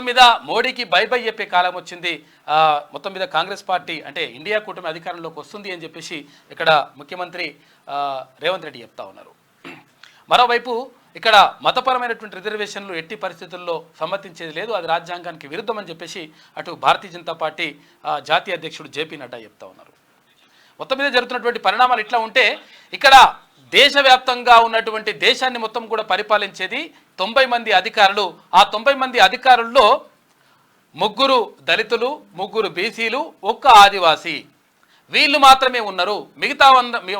మీద మోడీకి by by చెప్పే కాలం వచ్చింది. మొత్తం మీద కాంగ్రెస్ పార్టీ అంటే ఇండియా కూటమి అధికారంలోకి వస్తుంది అని చెప్పేసి ఇక్కడ ముఖ్యమంత్రి రేవంత్ రెడ్డి చెప్తా ఉన్నారు. మరోవైపు ఇక్కడ మతపరమైనటువంటి రిజర్వేషన్లు ఎట్టి పరిస్థితుల్లో సమ్మతించేది లేదు, అది రాజ్యాంగానికి విరుద్ధం అని చెప్పేసి అటు భారతీయ జనతా పార్టీ జాతీయ అధ్యక్షుడు జేపీ నడ్డా చెప్తా ఉన్నారు. మొత్తం మీద జరుగుతున్నటువంటి పరిణామాలు ఇట్లా ఉంటే ఇక్కడ దేశవ్యాప్తంగా ఉన్నటువంటి దేశాన్ని మొత్తం కూడా పరిపాలించేది 90 మంది అధికారులు. ఆ 90 మంది అధికారుల్లో 3 దళితులు, 3 బీసీలు, 1 ఆదివాసీ, వీళ్ళు మాత్రమే ఉన్నారు. మిగతా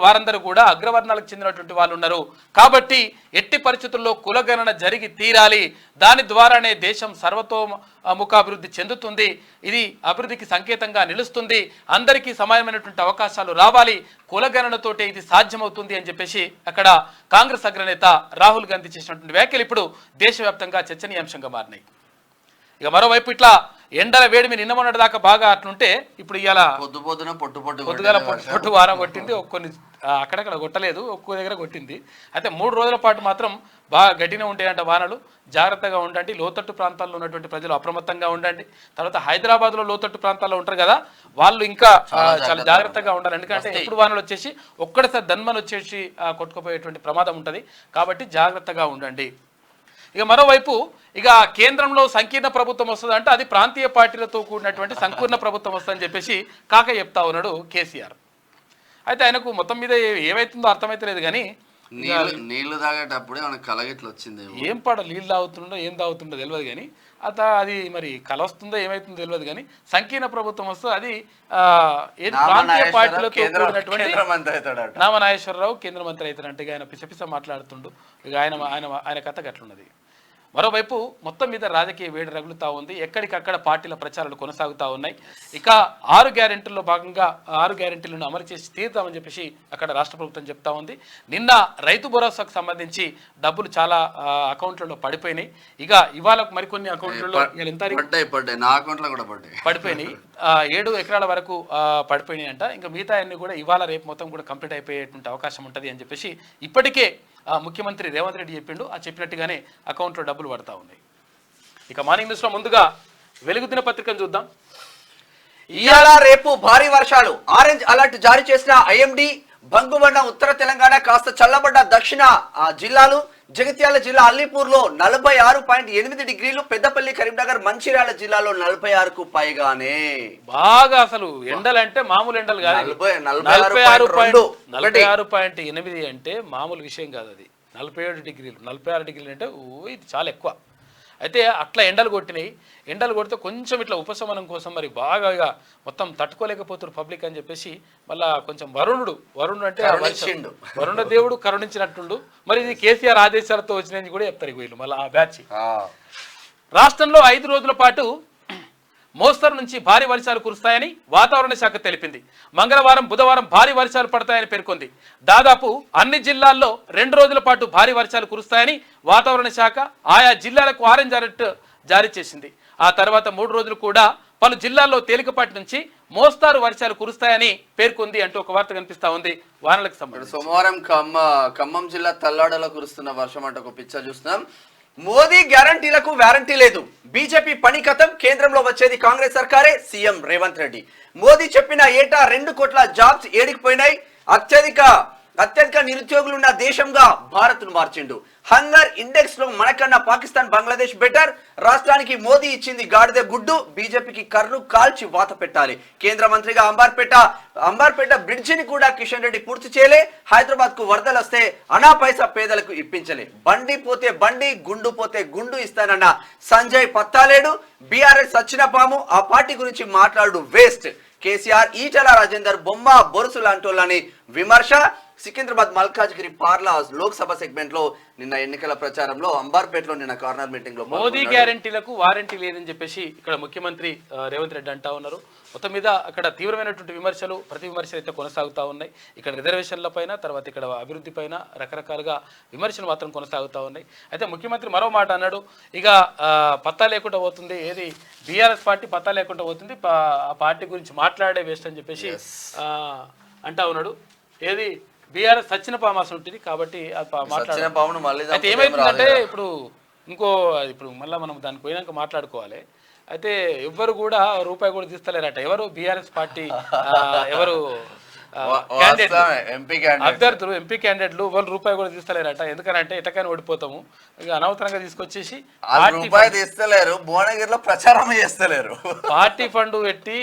వారందరూ కూడా అగ్రవర్ణాలకు చెందినటువంటి వాళ్ళు ఉన్నారు. కాబట్టి ఎట్టి పరిస్థితుల్లో కులగణన జరిగి తీరాలి, దాని ద్వారానే దేశం సర్వతోముఖాభివృద్ధి చెందుతుంది, ఇది అభివృద్ధికి సంకేతంగా నిలుస్తుంది, అందరికీ సమానమైనటువంటి అవకాశాలు రావాలి, కులగణనతోటే ఇది సాధ్యమవుతుంది అని చెప్పేసి అక్కడ కాంగ్రెస్ అగ్రనేత రాహుల్ గాంధీ చేసినటువంటి వ్యాఖ్యలు ఇప్పుడు దేశవ్యాప్తంగా చర్చనీయాంశంగా మారినాయి. ఇక మరోవైపు ఇట్లా ఎండల వేడిమి నిన్న మొన్నటి దాకా బాగా అట్లుంటే ఇప్పుడు ఇవాళ పొద్దుగాల పొట్టు వారం కొట్టింది, కొన్ని అక్కడక్కడ కొట్టలేదు, ఒక్కో దగ్గర కొట్టింది. అయితే 3 రోజుల పాటు మాత్రం బాగా గట్టిగా ఉంటాయంట వానలు. జాగ్రత్తగా ఉండండి, లోతట్టు ప్రాంతాల్లో ఉన్నటువంటి ప్రజలు అప్రమత్తంగా ఉండండి. తర్వాత హైదరాబాద్లో లోతట్టు ప్రాంతాల్లో ఉంటారు కదా, వాళ్ళు ఇంకా చాలా జాగ్రత్తగా ఉండాలి. ఎందుకంటే ఎప్పుడు వానలు వచ్చేసి ఒక్కడిసారి ధన్మని వచ్చేసి కొట్టుకుపోయేటువంటి ప్రమాదం ఉంటుంది. కాబట్టి జాగ్రత్తగా ఉండండి. ఇక మరోవైపు ఇక కేంద్రంలో సంకీర్ణ ప్రభుత్వం వస్తుందంటే అది ప్రాంతీయ పార్టీలతో కూడినటువంటి సంకీర్ణ ప్రభుత్వం వస్తుందని చెప్పేసి కాక చెప్తా ఉన్నాడు కేసీఆర్. అయితే ఆయనకు మొత్తం మీద ఏమైతుందో అర్థమైతలేదు కానీ నీళ్లు తాగేటప్పుడే మనకు కలగిట్లు వచ్చింది. ఏం పడ నీళ్ళు తాగుతుండో ఏం తాగుతుండో తెలియదు కానీ అది మరి కల వస్తుందో ఏమైతుందో తెలియదు కానీ సంకీర్ణ ప్రభుత్వం వస్తే అది ప్రాంతీయ పార్టీలతో కూడినటువంటి నామనాగేశ్వరరావు కేంద్ర మంత్రి అవుతారంటే ఇక ఆయన పిసపిస మాట్లాడుతుండు. ఇక ఆయన కథ గట్లున్నది. మరోవైపు మొత్తం మీద రాజకీయ వేడి రగులుతూ ఉంది. ఎక్కడికక్కడ పార్టీల ప్రచారాలు కొనసాగుతూ ఉన్నాయి. ఇక 6 గ్యారెంటీల్లో భాగంగా 6 గ్యారెంటీలను అమలు చేసి తీరుతామని చెప్పేసి అక్కడ రాష్ట్ర ప్రభుత్వం చెప్తా ఉంది. నిన్న రైతు భరోసాకు సంబంధించి డబ్బులు చాలా అకౌంట్లలో పడిపోయినాయి. ఇక ఇవాళ మరికొన్ని అకౌంట్లలో పడిపోయినాయి. 7 ఎకరాల వరకు పడిపోయినాయి అంట. ఇంకా మిగతా అన్ని కూడా ఇవాళ రేపు మొత్తం కూడా కంప్లీట్ అయిపోయేటువంటి అవకాశం ఉంటుంది అని చెప్పేసి ఇప్పటికే ముఖ్యమంత్రి రేవంత్ రెడ్డి చెప్పిండు. ఆ చెప్పినట్టుగానే అకౌంట్లో డబ్బులు పడతా ఉన్నాయి. ఇక మార్నింగ్ న్యూస్లో ముందుగా వెలుగు దినపత్రికను చూద్దాం. ఇవాళ రేపు భారీ వర్షాలు, ఆరెంజ్ అలర్ట్ జారీ చేసిన ఐఎండీ. బంగుబండ ఉత్తర తెలంగాణ, కాస్త చల్లబడ్డ దక్షిణ జిల్లాలు. జగిత్యాల జిల్లా అల్లీపూర్లో 46.8 డిగ్రీలు, పెద్దపల్లి, కరీంనగర్, మంచిర్యాల జిల్లాలో 46కు పైగానే. బాగా అసలు ఎండలు అంటే మామూలు ఎండలు కాదు. 46.8 అంటే మామూలు విషయం కాదు. అది 47 డిగ్రీలు, 46 డిగ్రీలు అంటే ఇది చాలా ఎక్కువ. అయితే అట్లా ఎండలు కొట్టినాయి. ఎండలు కొడితే కొంచెం ఇట్లా ఉపశమనం కోసం మరి బాగా ఇక మొత్తం తట్టుకోలేకపోతున్నారు పబ్లిక్ అని చెప్పేసి మళ్ళా కొంచెం వరుణుడు అంటే వరుణ దేవుడు కరుణించినట్టుండు. మరి ఇది కేసీఆర్ ఆదేశాలతో వచ్చినది కూడా చెప్తారు వీళ్ళు మళ్ళీ ఆ బ్యాచ్. రాష్ట్రంలో 5 రోజుల పాటు మోస్తరు నుంచి భారీ వర్షాలు కురుస్తాయని వాతావరణ శాఖ తెలిపింది. మంగళవారం, బుధవారం భారీ వర్షాలు పడతాయని పేర్కొంది. దాదాపు అన్ని జిల్లాల్లో 2 రోజుల పాటు భారీ వర్షాలు కురుస్తాయని వాతావరణ శాఖ ఆయా జిల్లాలకు ఆరెంజ్ అలర్ట్ జారీ చేసింది. ఆ తర్వాత 3 రోజులు కూడా పలు జిల్లాల్లో తేలికపాటి నుంచి మోస్తారు వర్షాలు కురుస్తాయని పేర్కొంది అంటూ ఒక వార్త కనిపిస్తా ఉంది. వానలకు సంబంధించి సోమవారం ఖమ్మం జిల్లా తల్లాడలో కురుస్తున్న వర్షం అంటే ఒక పిక్చర్ చూస్తున్నాం. మోదీ గ్యారంటీలకు వారంటీ లేదు, బీజేపీ పని కథం, కేంద్రంలో వచ్చేది కాంగ్రెస్ సర్కారే, సీఎం రేవంత్ రెడ్డి. మోదీ చెప్పిన ఏటా 2 కోట్ల జాబ్స్ ఏడికిపోయినాయి. అత్యధిక నిరుద్యోగులున్న దేశంగా భారత్ ను మార్చిండు. హంగర్ ఇండెక్స్ లో మనకన్నా పాకిస్తాన్, బంగ్లాదేశ్ బెటర్. రాష్ట్రానికి మోదీ ఇచ్చింది గాడిద గుడ్డు, బీజేపీకి కర్రు కాల్చి వాత పెట్టాలి. కేంద్ర మంత్రిగా అంబార్పేట బ్రిడ్జిని కూడా కిషన్ రెడ్డి పూర్తి చేయలే. హైదరాబాద్ కు వరదలు వస్తే అనా పైసా పేదలకు ఇప్పించలే. బండి పోతే బండి, గుండు పోతే గుండు ఇస్తానన్న సంజయ్ పత్తాలేడు. బీఆర్ఎస్ సచ్చిన పాము, ఆ పార్టీ గురించి మాట్లాడు వేస్ట్. కేసీఆర్, ఈటల రాజేందర్ బొమ్మ బొరుసు లాంటోళ్ళని విమర్శ. సికింద్రాబాద్ మల్కాజ్గిరి పార్లా లోక్సభ సెగ్మెంట్ లో నిన్న ఎన్నికల ప్రచారంలో అంబార్పేటలో నిన్న కార్నర్ మీటింగ్ లో మోదీ గ్యారంటీలకు వారంటీ లేదని చెప్పేసి ఇక్కడ ముఖ్యమంత్రి రేవంత్ రెడ్డి అంటా ఉన్నారు. మొత్తం మీద అక్కడ తీవ్రమైనటువంటి ప్రతి విమర్శలు అయితే కొనసాగుతూ ఉన్నాయి. ఇక్కడ రిజర్వేషన్ల పైన, తర్వాత ఇక్కడ అభివృద్ధి పైన రకరకాలుగా విమర్శలు మాత్రం కొనసాగుతూ ఉన్నాయి. అయితే ముఖ్యమంత్రి మరో మాట అన్నాడు, ఇక పత్తా లేకుండా పోతుంది, ఏది బీఆర్ఎస్ పార్టీ పత్తా లేకుండా పోతుంది, ఆ పార్టీ గురించి మాట్లాడే వేస్ట్ అని చెప్పేసి అంటా ఉన్నాడు. ఏది బీఆర్ఎస్ సచ్చిన పామాసం ఉంటుంది కాబట్టి మాట్లాడే. అయితే ఏమైతుందంటే ఇప్పుడు ఇంకో ఇప్పుడు మళ్ళీ మనం దానికి పోయినాక మాట్లాడుకోవాలి. అయితే ఎవ్వరు కూడా రూపాయి కూడా తీస్తలేరట. ఎవరు బీఆర్ఎస్ పార్టీ ఎవరు అభ్యర్థులు ఎంపీ క్యాండిడేట్లు వాళ్ళు రూపాయి కూడా తీస్తలేరట. ఎందుకనంటే ఎటకైనా ఓడిపోతాము, ఇక అనవసరంగా తీసుకొచ్చేసి రూపాయి తీస్తలేరు, భువనగిరిలో ప్రచారం చేస్తలేరు. పార్టీ ఫండ్ పెట్టి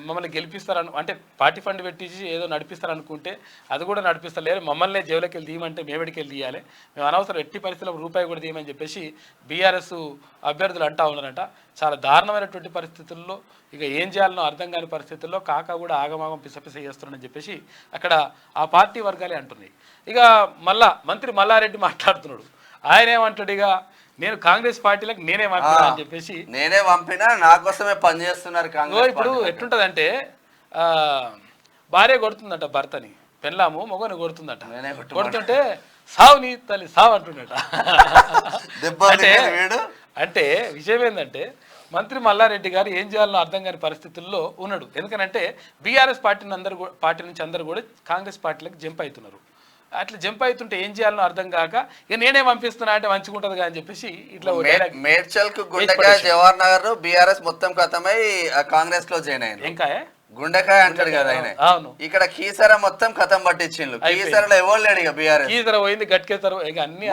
మమ్మల్ని గెలిపిస్తారను అంటే పార్టీ ఫండ్ పెట్టించి ఏదో నడిపిస్తారనుకుంటే అది కూడా నడిపిస్తలేరు. మమ్మల్ని జైలుకి వెళ్ళి తీయమంటే మేమెడికి వెళ్ళి తీయాలి, మేము అనవసరం ఎట్టి పరిస్థితుల్లో రూపాయి కూడా తీయమని చెప్పేసి బీఆర్ఎస్ అభ్యర్థులు అంటా ఉన్నారట. చాలా దారుణమైనటువంటి పరిస్థితుల్లో ఇక ఏం చేయాలనో అర్థం కాని పరిస్థితుల్లో కాకా కూడా ఆగమాగం పిసపిస చేస్తున్నారని చెప్పేసి అక్కడ ఆ పార్టీ వర్గాలే అంటున్నాయి. ఇక మళ్ళా మంత్రి మల్లారెడ్డి మాట్లాడుతున్నాడు. ఆయన ఏమంటాడు, ఇక నేను కాంగ్రెస్ పార్టీలకు నేనే పంపినా అని చెప్పేసి నేనే పంపినా, నా కోసమే పనిచేస్తున్నారు కాంగ్రెస్. ఇప్పుడు ఎట్లుంటదంటే భార్య కొడుతుందట భర్తని, పెళ్ళాము మొగని కొడుతుందట. కొడుతుంటే సావు నీ తల్లి సావు అంటుండట. అంటే విషయం ఏంటంటే మంత్రి మల్లారెడ్డి గారు ఏం చేయాలనో అర్థం కాని పరిస్థితుల్లో ఉన్నాడు. ఎందుకనంటే బీఆర్ఎస్ పార్టీ నుంచి అందరూ కూడా కాంగ్రెస్ పార్టీలకు జంప్ అవుతున్నారు. అట్లా జంప్ అవుతుంటే ఏం చేయాలనో అర్థం కాక ఇక నేనే పంపిస్తున్నా అంటే మంచిగుంటది అని చెప్పేసి ఇట్లా మేడ్చల్ కు గుండెకాయ జవహర్ నగర్ బీఆర్ఎస్ మొత్తం ఖతమై కాంగ్రెస్ లో జాయిన్ అయ్యింది. ఇంకా గుండెకాయ అంటాడు కదా ఆయన. అవును, ఇక్కడ కీసర మొత్తం ఖతం పట్టించిండు. కీసరలో ఎవరు లేడు ఇక బీఆర్ఎస్. కీసర పోయింది, గట్కేసరు, ఇక అన్ని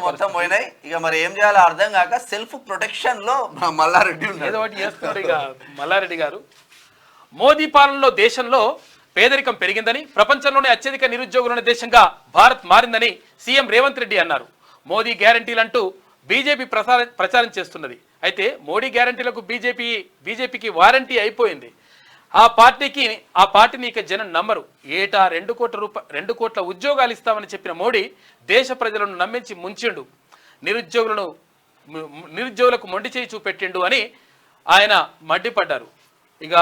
మొత్తం పోయినాయి. ఇక మరి ఏం చేయాలో అర్థం కాక సెల్ఫ్ ప్రొటెక్షన్ లో మల్లారెడ్డి ఏదో ఒకటి చేస్తున్నాడు. ఇక మల్లారెడ్డి గారు మోదీ పాలనలో దేశంలో పేదరికం పెరిగిందని, ప్రపంచంలోనే అత్యధిక నిరుద్యోగులున్న దేశంగా భారత్ మారిందని సీఎం రేవంత్ రెడ్డి అన్నారు. మోదీ గ్యారంటీలంటూ బీజేపీ ప్రచారం చేస్తున్నది. అయితే మోడీ గ్యారంటీలకు బీజేపీకి వారంటీ అయిపోయింది. ఆ పార్టీని ఇక జనం నమ్మరు. ఏటా 2 కోట్ల ఉద్యోగాలు ఇస్తామని చెప్పిన మోడీ దేశ ప్రజలను నమ్మించి ముంచిండు, నిరుద్యోగులకు మొండి చేయి చూపెట్టిండు అని ఆయన మండిపడ్డారు. ఇక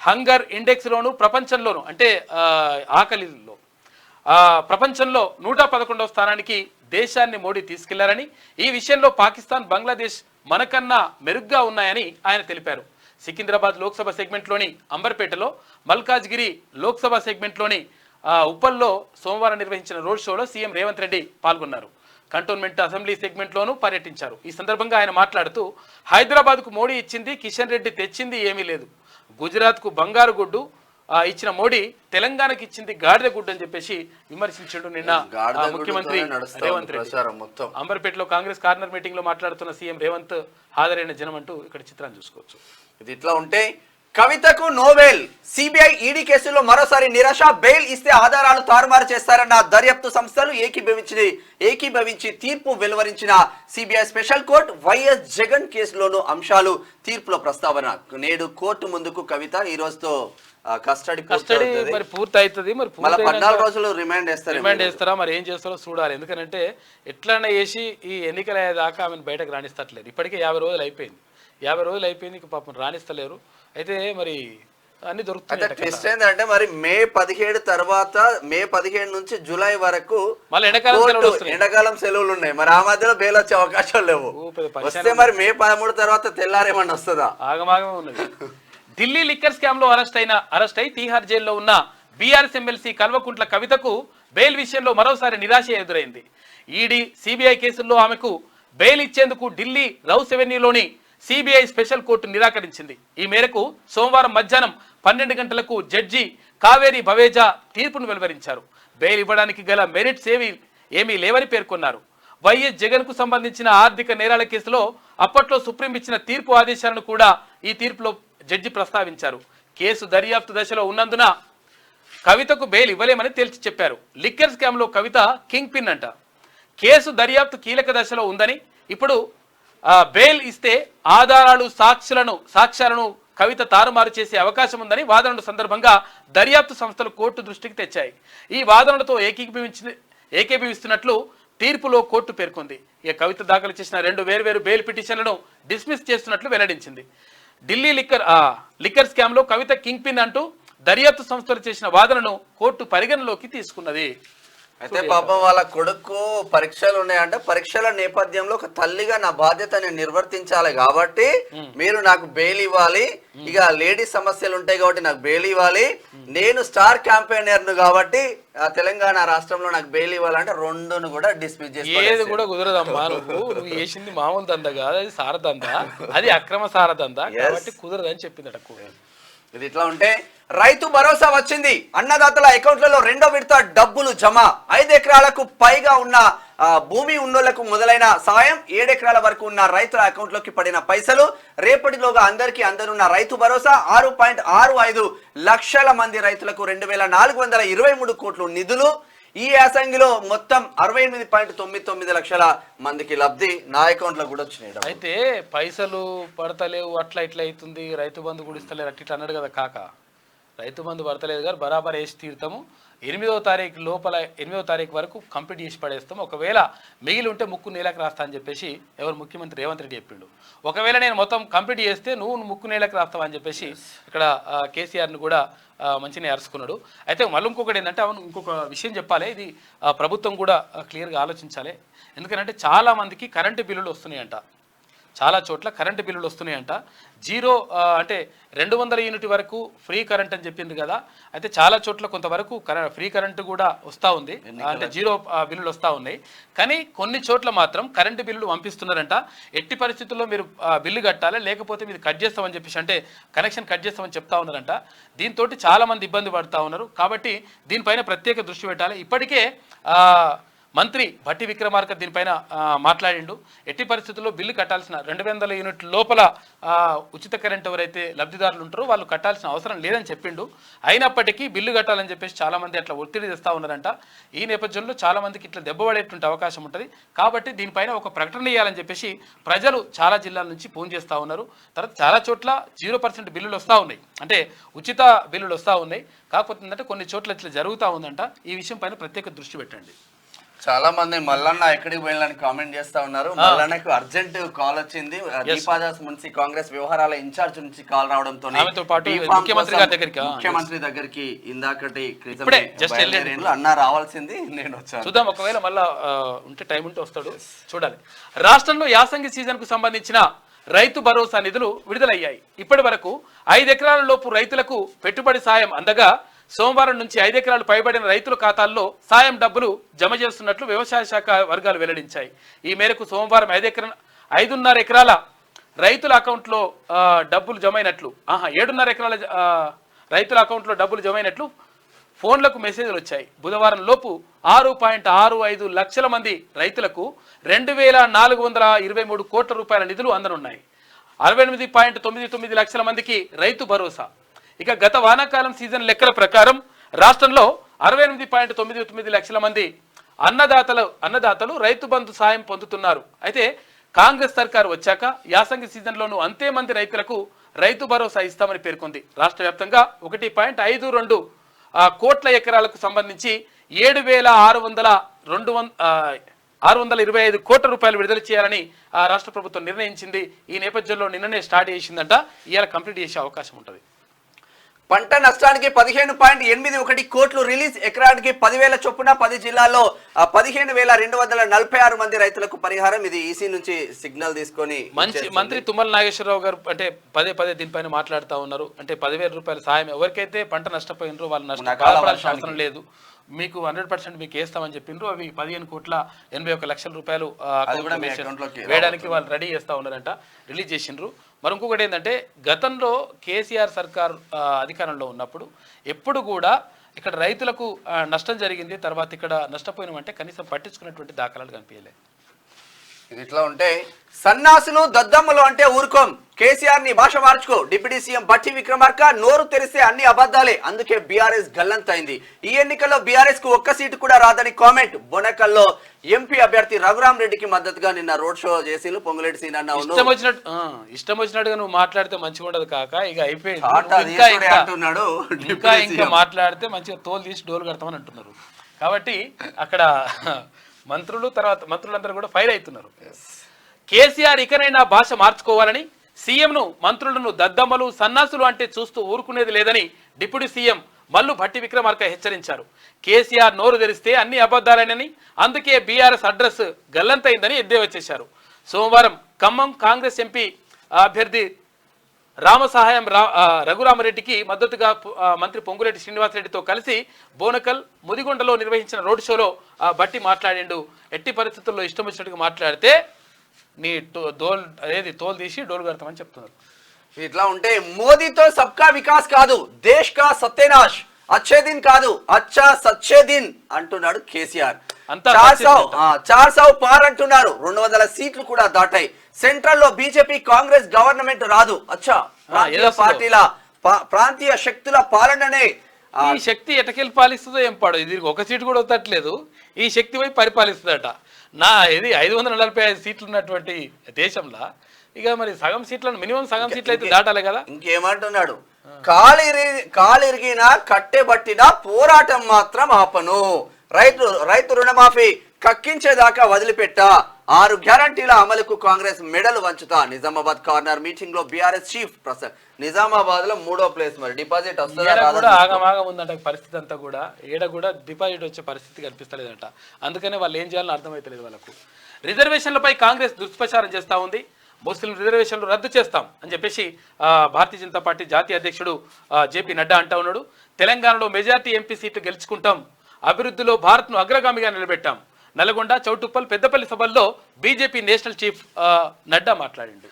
హంగర్ ఇండెక్స్లోను ప్రపంచంలోను అంటే ఆకలిలో ప్రపంచంలో 111వ స్థానానికి దేశాన్ని మోడీ తీసుకెళ్లారని, ఈ విషయంలో పాకిస్తాన్, బంగ్లాదేశ్ మనకన్నా మెరుగ్గా ఉన్నాయని ఆయన తెలిపారు. సికింద్రాబాద్ లోక్సభ సెగ్మెంట్లోని అంబర్పేటలో, మల్కాజ్గిరి లోక్సభ సెగ్మెంట్లోని ఉప్పల్లో సోమవారం నిర్వహించిన రోడ్ షోలో సీఎం రేవంత్ రెడ్డి పాల్గొన్నారు. కంటోన్మెంట్ అసెంబ్లీ సెగ్మెంట్లోనూ పర్యటించారు. ఈ సందర్భంగా ఆయన మాట్లాడుతూ హైదరాబాద్కు మోడీ ఇచ్చింది, కిషన్ రెడ్డి తెచ్చింది ఏమీ లేదు. గుజరాత్కు బంగారు గుడ్డు ఇచ్చిన మోడీ తెలంగాణకి ఇచ్చింది గాడిద గుడ్డు అని చెప్పేసి విమర్శించాడు నిన్న ముఖ్యమంత్రి రేవంత్ రెడ్డి. అంబర్పేటలో కాంగ్రెస్ కార్నర్ మీటింగ్ లో మాట్లాడుతున్న సీఎం రేవంత్ హాజరైన జనం అంటూ ఇక్కడ చిత్రాన్ని చూసుకోవచ్చు. ఇది ఇట్లా ఉంటే కవితకు నోబెల్, సిబిఐ ఈడీ కేసులో మరోసారి నిరాశ, బెయిల్ ఇస్తే ఆధారాలు తారుమారు చేస్తారన్న దర్యాప్తు సంస్థలు ఏకీభవించి తీర్పు వెలువరించిన CBI special court YS Jagan కేసులోనూ అంశాలు తీర్పులో ప్రస్తావన. నేడు కోర్టు ముందుకు కవిత ఈ రోజుతో కస్టడీ మరి పూర్తి అవుతుంది. మరి 14 రోజులు రిమాండ్ చేస్తారా, మరి ఏం చేస్తారో చూడాలి. ఎందుకంటే ఎట్లన్నా చేసి ఈ ఎన్నికలు అయ్యేదాకా ఆమెను బయటకు రాణిస్తట్లేదు. ఇప్పటికే 50 రోజులు అయిపోయింది. 50 రోజులు అయిపోయింది, ఇక పాపం రాణిస్తలేరు. అయితే మరి అన్ని దొరుకుతాయి. ట్విస్ట్ ఏంటంటే మరి మే 17 తర్వాత మే 17 నుంచి జూలై వరకు మళ్ళీ ఎండాకాలం సెలవులు ఉన్నాయి. మరి ఆ మధ్యలో బెయిల్ వచ్చే అవకాశాలు లేవు. వస్తే మరి మే 13 తర్వాత తెల్లారేమన్నా వస్తుందా? ఆగమాగమే ఉన్నది. ఢిల్లీ లిక్కర్ స్కామ్ లో అరెస్ట్ అయి తీహార్ జైల్లో ఉన్న బీఆర్ఎస్ ఎమ్మెల్సీ కల్వకుంట్ల కవితకు బెయిల్ విషయంలో మరోసారి నిరాశ ఎదురైంది. ఈడీ, సిబిఐ కేసుల్లో ఆమెకు బెయిల్ ఇచ్చేందుకు ఢిల్లీ రౌస్ ఎవెన్యూలోని సిబిఐ స్పెషల్ కోర్టు నిరాకరించింది. ఈ మేరకు సోమవారం మధ్యాహ్నం 12 గంటలకు జడ్జి కావేరి భవేజా తీర్పును వెలువరించారు. బెయిల్ ఇవ్వడానికి గల మెరిట్స్ ఏమీ లేవని పేర్కొన్నారు. వైఎస్ జగన్ కు సంబంధించిన ఆర్థిక నేరాల కేసులో అప్పట్లో సుప్రీం ఇచ్చిన తీర్పు ఆదేశాలను కూడా ఈ తీర్పులో జడ్జి ప్రస్తావించారు. కేసు దర్యాప్తు దశలో ఉన్నందున కవితకు బెయిల్ ఇవ్వలేమని తేల్చి చెప్పారు. లిక్కర్ స్కామ్ లో కవిత కింగ్ పిన్ అంట. కేసు దర్యాప్తు కీలక దశలో ఉందని, ఇప్పుడు బెయిల్ ఇస్తే ఆధారాలు, సాక్ష్యాలను కవిత తారుమారు చేసే అవకాశం ఉందని వాదనల సందర్భంగా దర్యాప్తు సంస్థలు కోర్టు దృష్టికి తెచ్చాయి. ఈ వాదనలతో ఏకీభవిస్తున్నట్లు తీర్పులో కోర్టు పేర్కొంది. ఇక కవిత దాఖలు చేసిన 2 వేర్వేరు బెయిల్ పిటిషన్లను డిస్మిస్ చేస్తున్నట్లు వెల్లడించింది. ఢిల్లీ లిక్కర్ స్కామ్ లో కవిత కింగ్ పిన్ అంటూ దర్యాప్తు సంస్థలు చేసిన వాదనను కోర్టు పరిగణలోకి తీసుకున్నది. అయితే పాపం వాళ్ళ కొడుకు పరీక్షలు ఉన్నాయంటే పరీక్షల నేపథ్యంలో ఒక తల్లిగా నా బాధ్యత నేను నిర్వర్తించాలి కాబట్టి మీరు నాకు బెయిల్ ఇవ్వాలి, ఇక లేడీస్ సమస్యలు ఉంటాయి కాబట్టి నాకు బెయిల్ ఇవ్వాలి, నేను స్టార్ క్యాంపెయినర్ ను కాబట్టి తెలంగాణ రాష్ట్రంలో నాకు బెయిల్ ఇవ్వాలంటే రెండును కూడా డిస్మిస్ చేసి ఏది కూడా కుదరదమ్మా. నువ్వు చేసింది మామూలు దందా కాదు, అది సారదందా, అది అక్రమ సారదందా కాబట్టి కుదరదని చెప్పిందట. ఇది ఇట్లా ఉంటే రైతు భరోసా వచ్చింది, అన్నదాతల అకౌంట్లలో రెండో విడత డబ్బులు జమ, 5 ఎకరాలకు పైగా ఉన్న భూమి ఉన్నోళ్లకు మొదలైన సాయం, 7 ఎకరాల వరకు ఉన్న రైతుల అకౌంట్లోకి పడిన పైసలు రేపటిలోగా అందరికీ అందనున్న రైతు భరోసా. 6.65 లక్షల మంది రైతులకు 2423 కోట్లు నిధులు. ఈ యాసంగిలో మొత్తం 68.99 లక్షల మందికి లబ్ధి నా అకౌంట్ లో కూడా వచ్చినాయి. అయితే పైసలు పడతలేవు, అట్లా ఇట్లా అవుతుంది, రైతు బంధు కూడా ఇస్తలేరు అట్లా అన్నాడు కదా కాక. రైతు బంధు పడతలేదు గారు బరాబర్ వేసి తీరుతాము, 8వ తారీఖు లోపల 8వ తారీఖు వరకు కంప్లీట్ చేసి పడేస్తాం, ఒకవేళ మిగిలి ఉంటే ముక్కు నేలకు రాస్తా అని చెప్పేసి ఎవరు ముఖ్యమంత్రి రేవంత్ రెడ్డి చెప్పిండు. ఒకవేళ నేను మొత్తం కంప్లీట్ చేస్తే నువ్వు ముక్కు నేలకు రాస్తావా అని చెప్పేసి ఇక్కడ కేసీఆర్ను కూడా మంచిగా అరుచుకున్నాడు. అయితే మళ్ళీ ఇంకొకటి ఏంటంటే అవును ఇంకొక విషయం చెప్పాలి, ఇది ప్రభుత్వం కూడా క్లియర్గా ఆలోచించాలి. ఎందుకంటే చాలామందికి కరెంటు బిల్లులు వస్తున్నాయంట, చాలా చోట్ల కరెంటు బిల్లులు వస్తున్నాయంట. జీరో అంటే 200 యూనిట్ వరకు ఫ్రీ కరెంట్ అని చెప్పింది కదా. అయితే చాలా చోట్ల కొంతవరకు ఫ్రీ కరెంటు కూడా వస్తూ ఉంది, అంటే జీరో బిల్లులు వస్తూ ఉన్నాయి. కానీ కొన్ని చోట్ల మాత్రం కరెంటు బిల్లులు పంపిస్తున్నారంట. ఎట్టి పరిస్థితుల్లో మీరు బిల్లు కట్టాలి, లేకపోతే మీరు కట్ చేస్తామని చెప్పేసి, అంటే కనెక్షన్ కట్ చేస్తామని చెప్తా ఉన్నారంట. దీంతో చాలామంది ఇబ్బంది పడుతూ ఉన్నారు. కాబట్టి దీనిపైన ప్రత్యేక దృష్టి పెట్టాలి. ఇప్పటికే మంత్రి భట్టి విక్రమార్క దీనిపైన మాట్లాడిండు. ఎట్టి పరిస్థితుల్లో బిల్లు కట్టాల్సిన 200 యూనిట్ల లోపల ఉచిత కరెంట్ ఎవరైతే లబ్ధిదారులు ఉంటారో వాళ్ళు కట్టాల్సిన అవసరం లేదని చెప్పిండు. అయినప్పటికీ బిల్లు కట్టాలని చెప్పేసి చాలామంది అట్లా ఒత్తిడి తెస్తూ ఉన్నారంట. ఈ నేపథ్యంలో చాలామందికి ఇట్లా దెబ్బ పడేటువంటి అవకాశం ఉంటుంది. కాబట్టి దీనిపైన ఒక ప్రకటన ఇవ్వాలని చెప్పేసి ప్రజలు చాలా జిల్లాల నుంచి ఫోన్ చేస్తూ ఉన్నారు. తర్వాత చాలా చోట్ల 0% బిల్లులు వస్తూ ఉన్నాయి, అంటే ఉచిత బిల్లులు వస్తూ ఉన్నాయి. కాకపోతే ఏంటంటే కొన్ని చోట్ల ఇట్లా జరుగుతూ ఉందంట. ఈ విషయం పైన ప్రత్యేక దృష్టి పెట్టండి. చాలా మంది మల్లన్న ఎక్కడికి పోయినని కామెంట్ చేస్తా ఉన్నారు. మల్లన్నకు అర్జెంట్ కాల్ వచ్చింది, దీపాదాస్ మున్సి కాంగ్రెస్ వ్యవహారాల ఇన్ఛార్జ్ నుంచి కాల్ రావడంతో ముఖ్యమంత్రి దగ్గరికి ఇందాకటి అన్న రావాల్సింది, నేను వచ్చాను. చూద్దాం ఒకవేళ మళ్ళా ఉంటే టైం ఉంటే వస్తాడు, చూడాలి. రాష్ట్రంలో యాసంగి సీజన్ కు సంబంధించిన రైతు భరోసా నిధులు విడుదలయ్యాయి. ఇప్పటి వరకు 5 ఎకరాల లోపు రైతులకు పెట్టుబడి సాయం అందగా సోమవారం నుంచి 5 ఎకరాలు పైబడిన రైతుల ఖాతాల్లో సాయం డబ్బులు జమ చేస్తున్నట్లు వ్యవసాయ శాఖ వర్గాలు వెల్లడించాయి. ఈ మేరకు సోమవారం 5.5 ఎకరాల రైతుల అకౌంట్లో డబ్బులు జమైనట్లు 7.5 ఎకరాల రైతుల అకౌంట్లో డబ్బులు జమైనట్లు ఫోన్లకు మెసేజ్లు వచ్చాయి. బుధవారం లోపు 6.65 లక్షల మంది రైతులకు 2,423 కోట్ల రూపాయల నిధులు అందనున్నాయి. 68.99 లక్షల మందికి రైతు భరోసా. ఇక గత వానాకాలం సీజన్ లెక్కల ప్రకారం రాష్ట్రంలో 68.99 లక్షల మంది అన్నదాతలు రైతు బంధు సాయం పొందుతున్నారు. అయితే కాంగ్రెస్ సర్కారు వచ్చాక యాసంగి సీజన్లోనూ అంతే మంది రైతులకు రైతు భరోసా ఇస్తామని పేర్కొంది. రాష్ట్ర వ్యాప్తంగా 1.52 కోట్ల ఎకరాలకు సంబంధించి 7,625 కోట్ల రూపాయలు విడుదల చేయాలని రాష్ట్ర ప్రభుత్వం నిర్ణయించింది. ఈ నేపథ్యంలో నిన్ననే స్టార్ట్ చేసిందంట, ఇవాళ కంప్లీట్ చేసే అవకాశం ఉంటుంది. పంట నష్టానికి 15.81 కోట్లు రిలీజ్, ఎకరానికి 10,000 చొప్పున 10 జిల్లాల్లో 15,246 మంది రైతులకు పరిహారం. ఇది ఈసీ నుంచి సిగ్నల్ తీసుకొని మంత్రి తుమ్మల నాగేశ్వరరావు గారు అంటే పదే దీనిపైన మాట్లాడుతూ ఉన్నారు. అంటే 10,000 రూపాయల సాయం ఎవరికైతే పంట నష్టపోయినరో వాళ్ళు బాధపడాల్సిన అవసరం లేదు, మీకు 100% మీకు వేస్తామని చెప్పిండ్రు. అవి 15.81 లక్షల రూపాయలు వేయడానికి వాళ్ళు రెడీ చేస్తూ ఉన్నారంట, రిలీజ్ చేసిండ్రు. మరి ఇంకొకటి ఏంటంటే గతంలో కేసీఆర్ సర్కార్ అధికారంలో ఉన్నప్పుడు ఎప్పుడు కూడా ఇక్కడ రైతులకు నష్టం జరిగింది, తర్వాత ఇక్కడ నష్టపోయినామంటే కనీసం పట్టించుకున్నటువంటి దాఖలాలు కనిపించలేదు. ఇది ఇట్లా ఉంటే సన్నాసులు దద్దమ్మలు అంటే ఊరుకోం, కేసీఆర్ ని భాష మార్చుకో. డిప్యూటీ సీఎం భట్టి విక్రమార్క నోరు తెరిస్తే అన్ని అబద్ధాలే, అందుకే బీఆర్ఎస్ గల్లంతైంది. ఈ ఎన్నికల్లో బీఆర్ఎస్ కు ఒక్క సీటు కూడా రాదని కామెంట్. బొనకల్లో ఎంపీ అభ్యర్థి రఘురామ్ రెడ్డికి మద్దతుగా నిన్న రోడ్ షో చేసి పొంగులేటి సీనన్న ఇష్టం వచ్చినట్టుగా నువ్వు మాట్లాడితే మంచిగా ఉండదు కాక, ఇక అయిపోయింది. అంటున్నాడు ఇంకా మాట్లాడితే మంచిగా తోలు తీసి డోలు కడతామని అంటున్నారు. కాబట్టి అక్కడ మంత్రులందరూ కూడా ఫైర్ అవుతున్నారు. కేసీఆర్ ఇకనైనా భాష మార్చుకోవాలని, సీఎంను మంత్రులను దద్దమ్మలు సన్నాసులు అంటే చూస్తూ ఊరుకునేది లేదని డిప్యూటీ సీఎం మల్లు భట్టి విక్రమార్క హెచ్చరించారు. కేసీఆర్ నోరు తెరిస్తే అన్ని అబద్ధాలేనని, అందుకే బీఆర్ఎస్ అడ్రస్ గల్లంతైందని ఎద్దేవా చేశారు. సోమవారం ఖమ్మం కాంగ్రెస్ ఎంపీ అభ్యర్థి రామసహాయం రఘురామరెడ్డికి మద్దతుగా మంత్రి పొంగులేటి శ్రీనివాసరెడ్డితో కలిసి బోనకల్ ముదిగొండలో నిర్వహించిన రోడ్ షోలో భట్టి మాట్లాడిండు. ఎట్టి పరిస్థితుల్లో ఇష్టం వచ్చినట్టుగా మాట్లాడితే నీ తోలు తీసి డోలు కడతామని చెప్తున్నారు. ఇట్లా ఉంటే మోదీతో సబ్కా వికాస్ కాదు, దేశ్ కా సత్యనాశ్, అచ్చే దిన్ కాదు, అచ్చా సచ్చే దిన్ అంటున్నాడు కేసీఆర్. 400 పార్ అంటున్నారు. 200 సీట్లు కూడా దాటాయి. సెంట్రల్ లో బీజేపీ కాంగ్రెస్ గవర్నమెంట్ రాదు. అచ్చా ప్రాంతీయ పార్టీల ప్రాంతీయ శక్తుల పాలననే. ఈ శక్తి ఎటకెళ్ళి పాలిస్తుందో ఏం పాడు, ఇది ఒక సీటు కూడా వదలట్లేదు. ఈ శక్తి పోయి పరిపాలిస్తుందట. ఇది 545 సీట్లు ఉన్నటువంటి దేశంలో ఇక మరి సగం సీట్లను మినిమం సగం సీట్లు అయితే దాటాలి కదా. ఇంకేమంటున్నాడు, కాలిరిగినా కట్టెబట్టినా పోరాటం మాత్రం ఆపను, రైతు రుణమాఫీ కక్కించేదాకా వదిలిపెట్టా, 6 గ్యారంటీల అమలుకు కాంగ్రెస్ మెడలు వంచుతా. నిజామాబాద్ కార్నర్ మీటింగ్ లో బీఆర్ఎస్ చీఫ్ నిజామాబాద్ లో 3వ ప్లేస్. మరి డిపాజిట్ కూడా ఆగమాగం ఉందంట పరిస్థితి అంతా కూడా. ఏడ కూడా డిపాజిట్ వచ్చే పరిస్థితి కనిపిస్తలేదంట. అందుకనే వాళ్ళు ఏం చేయాలని అర్థమైతలేదు వాళ్ళకు. రిజర్వేషన్లపై కాంగ్రెస్ దుష్ప్రచారం చేస్తూ ఉంది. ముస్లిం రిజర్వేషన్లు రద్దు చేస్తాం అని చెప్పేసి భారతీయ జనతా పార్టీ జాతీయ అధ్యక్షుడు జేపీ నడ్డా అంటా ఉన్నాడు. తెలంగాణలో మెజార్టీ ఎంపీ సీట్లు గెలుచుకుంటాం, అభివృద్ధిలో భారత్ను అగ్రగామిగా నిలబెట్టాం. నల్గొండ, చౌటుప్పల్, పెద్దపల్లి సభల్లో బీజేపీ నేషనల్ చీఫ్ నడ్డా మాట్లాడిండు.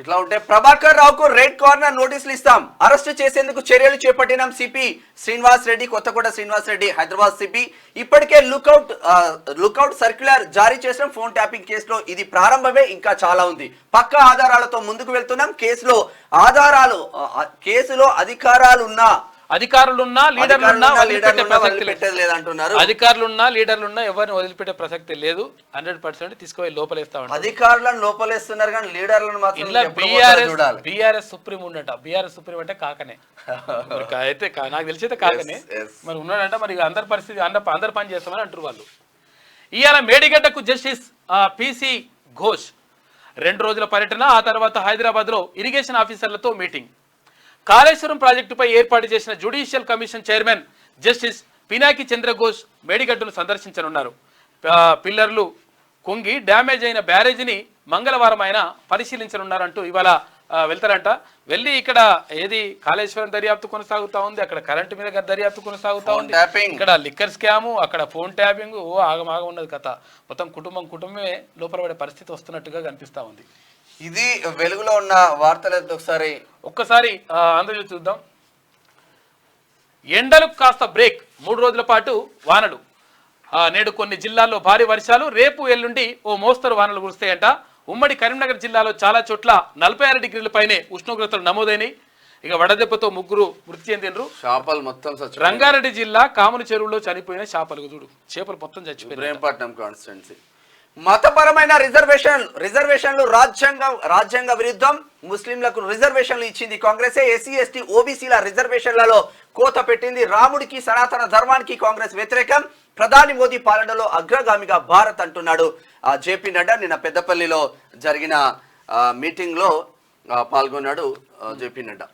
ఇట్లా ఉంటే ప్రభాకర్ రావుకు రెడ్ కార్నర్ నోటీసులు ఇస్తాం, అరెస్టు చేసేందుకు చర్యలు చేపట్టినాం సిపి శ్రీనివాస్ రెడ్డి, కొత్తకోట శ్రీనివాస్ రెడ్డి హైదరాబాద్ సిపి. ఇప్పటికే లుకౌట్ సర్క్యులర్ జారీ చేసిన ఫోన్ ట్యాపింగ్ కేసులో ఇది ప్రారంభమే, ఇంకా చాలా ఉంది. పక్కా ఆధారాలతో ముందుకు వెళ్తున్నాం. కేసులో అధికారులున్నా లీడర్లున్నా ఎవరిని వదిలిపెట్టే ప్రసక్తి లేదు. 100% తీసుకుపోయి లోపలేస్తా. అధికారులను లోపలేస్తున్నారు కానీ లీడర్లను మాత్రం బీఆర్ఎస్ సుప్రీం ఉండట. బీఆర్ఎస్ సుప్రీం అంటే కాకనే అయితే నాకు తెలిసి అయితే కాకనే మరి ఉన్నాడంట. మరి అందరి పరిస్థితి అందరు పని చేస్తామని అంటారు వాళ్ళు. ఇవాళ మేడిగడ్డకు జస్టిస్ పిసి ఘోష్ 2 రోజుల పర్యటన. ఆ తర్వాత హైదరాబాద్ లో ఇరిగేషన్ ఆఫీసర్లతో మీటింగ్. కాళేశ్వరం ప్రాజెక్టుపై ఏర్పాటు చేసిన judicial commission chairman justice Pinaki Chandra Ghose మేడిగడ్డను సందర్శించనున్నారు. పిల్లర్లు కుంగి డ్యామేజ్ అయిన బ్యారేజీని మంగళవారం ఆయన పరిశీలించనున్నారంటూ ఇవాళ వెళ్తారంట. వెళ్ళి ఇక్కడ కాళేశ్వరం దర్యాప్తు కొనసాగుతా ఉంది, అక్కడ కరెంటు మీద దర్యాప్తు కొనసాగుతా ఉంది, ఇక్కడ లిక్కర్ స్కాము, అక్కడ ఫోన్ ట్యాపింగ్, ఆగమాగం ఉన్నది కథ. మొత్తం కుటుంబమే లోపల పడే పరిస్థితి వస్తున్నట్టుగా కనిపిస్తా ఉంది. ఇది వెలుగులో ఉన్న వార్తలు ఒక్కసారి ఆంధ్రజ్యోతి చూద్దాం. ఎండలకు కాస్త బ్రేక్, 3 రోజుల పాటు వానలు. నేడు కొన్ని జిల్లాల్లో భారీ వర్షాలు, రేపు ఎల్లుండి ఓ మోస్తరు వానలు కురుస్తాయంట. ఉమ్మడి కరీంనగర్ జిల్లాలో చాలా చోట్ల 46 డిగ్రీల పైనే ఉష్ణోగ్రతలు నమోదైనాయి. ఇక వడదెబ్బతో 3 మృతి చెందినరు. చేపలు మొత్తం రంగారెడ్డి జిల్లా కాముని చెరువులో చనిపోయిన చేపలు మొత్తం చచ్చిపోయాయి. మతపరమైన రిజర్వేషన్లు రాజ్యాంగ విరుద్ధం. ముస్లింలకు రిజర్వేషన్లు ఇచ్చింది కాంగ్రెసే. ఎస్సీ ఎస్టీ ఓబీసీల రిజర్వేషన్లలో కోత పెట్టింది. రాముడికి సనాతన ధర్మానికి కాంగ్రెస్ వ్యతిరేకం. ప్రధాని మోదీ పాలనలో అగ్రగామిగా భారత్ అంటున్నాడు జేపీ నడ్డా. నిన్న పెద్దపల్లిలో జరిగిన మీటింగ్ లో పాల్గొన్నాడు జేపీ నడ్డా.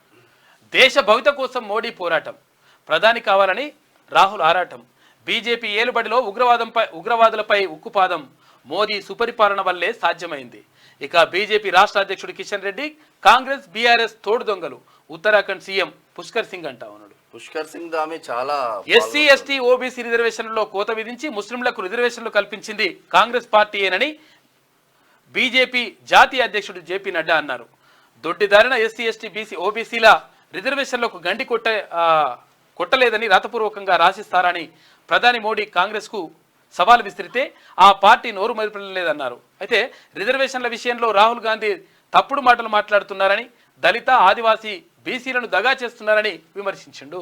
దేశ భవిత కోసం మోడీ పోరాటం, ప్రధాని కావాలని రాహుల్ ఆరాటం. బీజేపీ ఏలుబడిలో ఉగ్రవాదులపై ఉక్కుపాదం, మోదీ సుపరిపాలన వల్లే సాధ్యమైంది. ఇక బీజేపీ రాష్ట్ర అధ్యక్షుడు కిషన్ రెడ్డి, కాంగ్రెస్ బీఆర్ఎస్ తోడు దొంగలు. ఉత్తరాఖండ్ సీఎం పుష్కర్ సింగ్ అంటా ఉన్నాడు. పుష్కర్ సింగ్ దామి చాలా ఎస్సీ ఎస్టీ ఓబీసీ రిజర్వేషన్లలో కోత విధించి ముస్లింలకు రిజర్వేషన్లు కల్పించింది కాంగ్రెస్ పార్టీయేనని బీజేపీ జాతీయ అధ్యక్షుడు జేపీ నడ్డా అన్నారు. దొడ్డిదారిన ఎస్సీ ఎస్టీ బీసీ ఓబీసీల రిజర్వేషన్లకు గండి కొట్టలేదని రాతపూర్వకంగా రాసిస్తారని ప్రధాని మోడీ కాంగ్రెస్ కు సవాల్ విసిరితే ఆ పార్టీ నోరు మెదపలేదన్నారు. అయితే రిజర్వేషన్ల విషయంలో రాహుల్ గాంధీ తప్పుడు మాటలు మాట్లాడుతున్నారని, దళిత ఆదివాసీ బీసీలను దగా చేస్తున్నారని విమర్శించిండు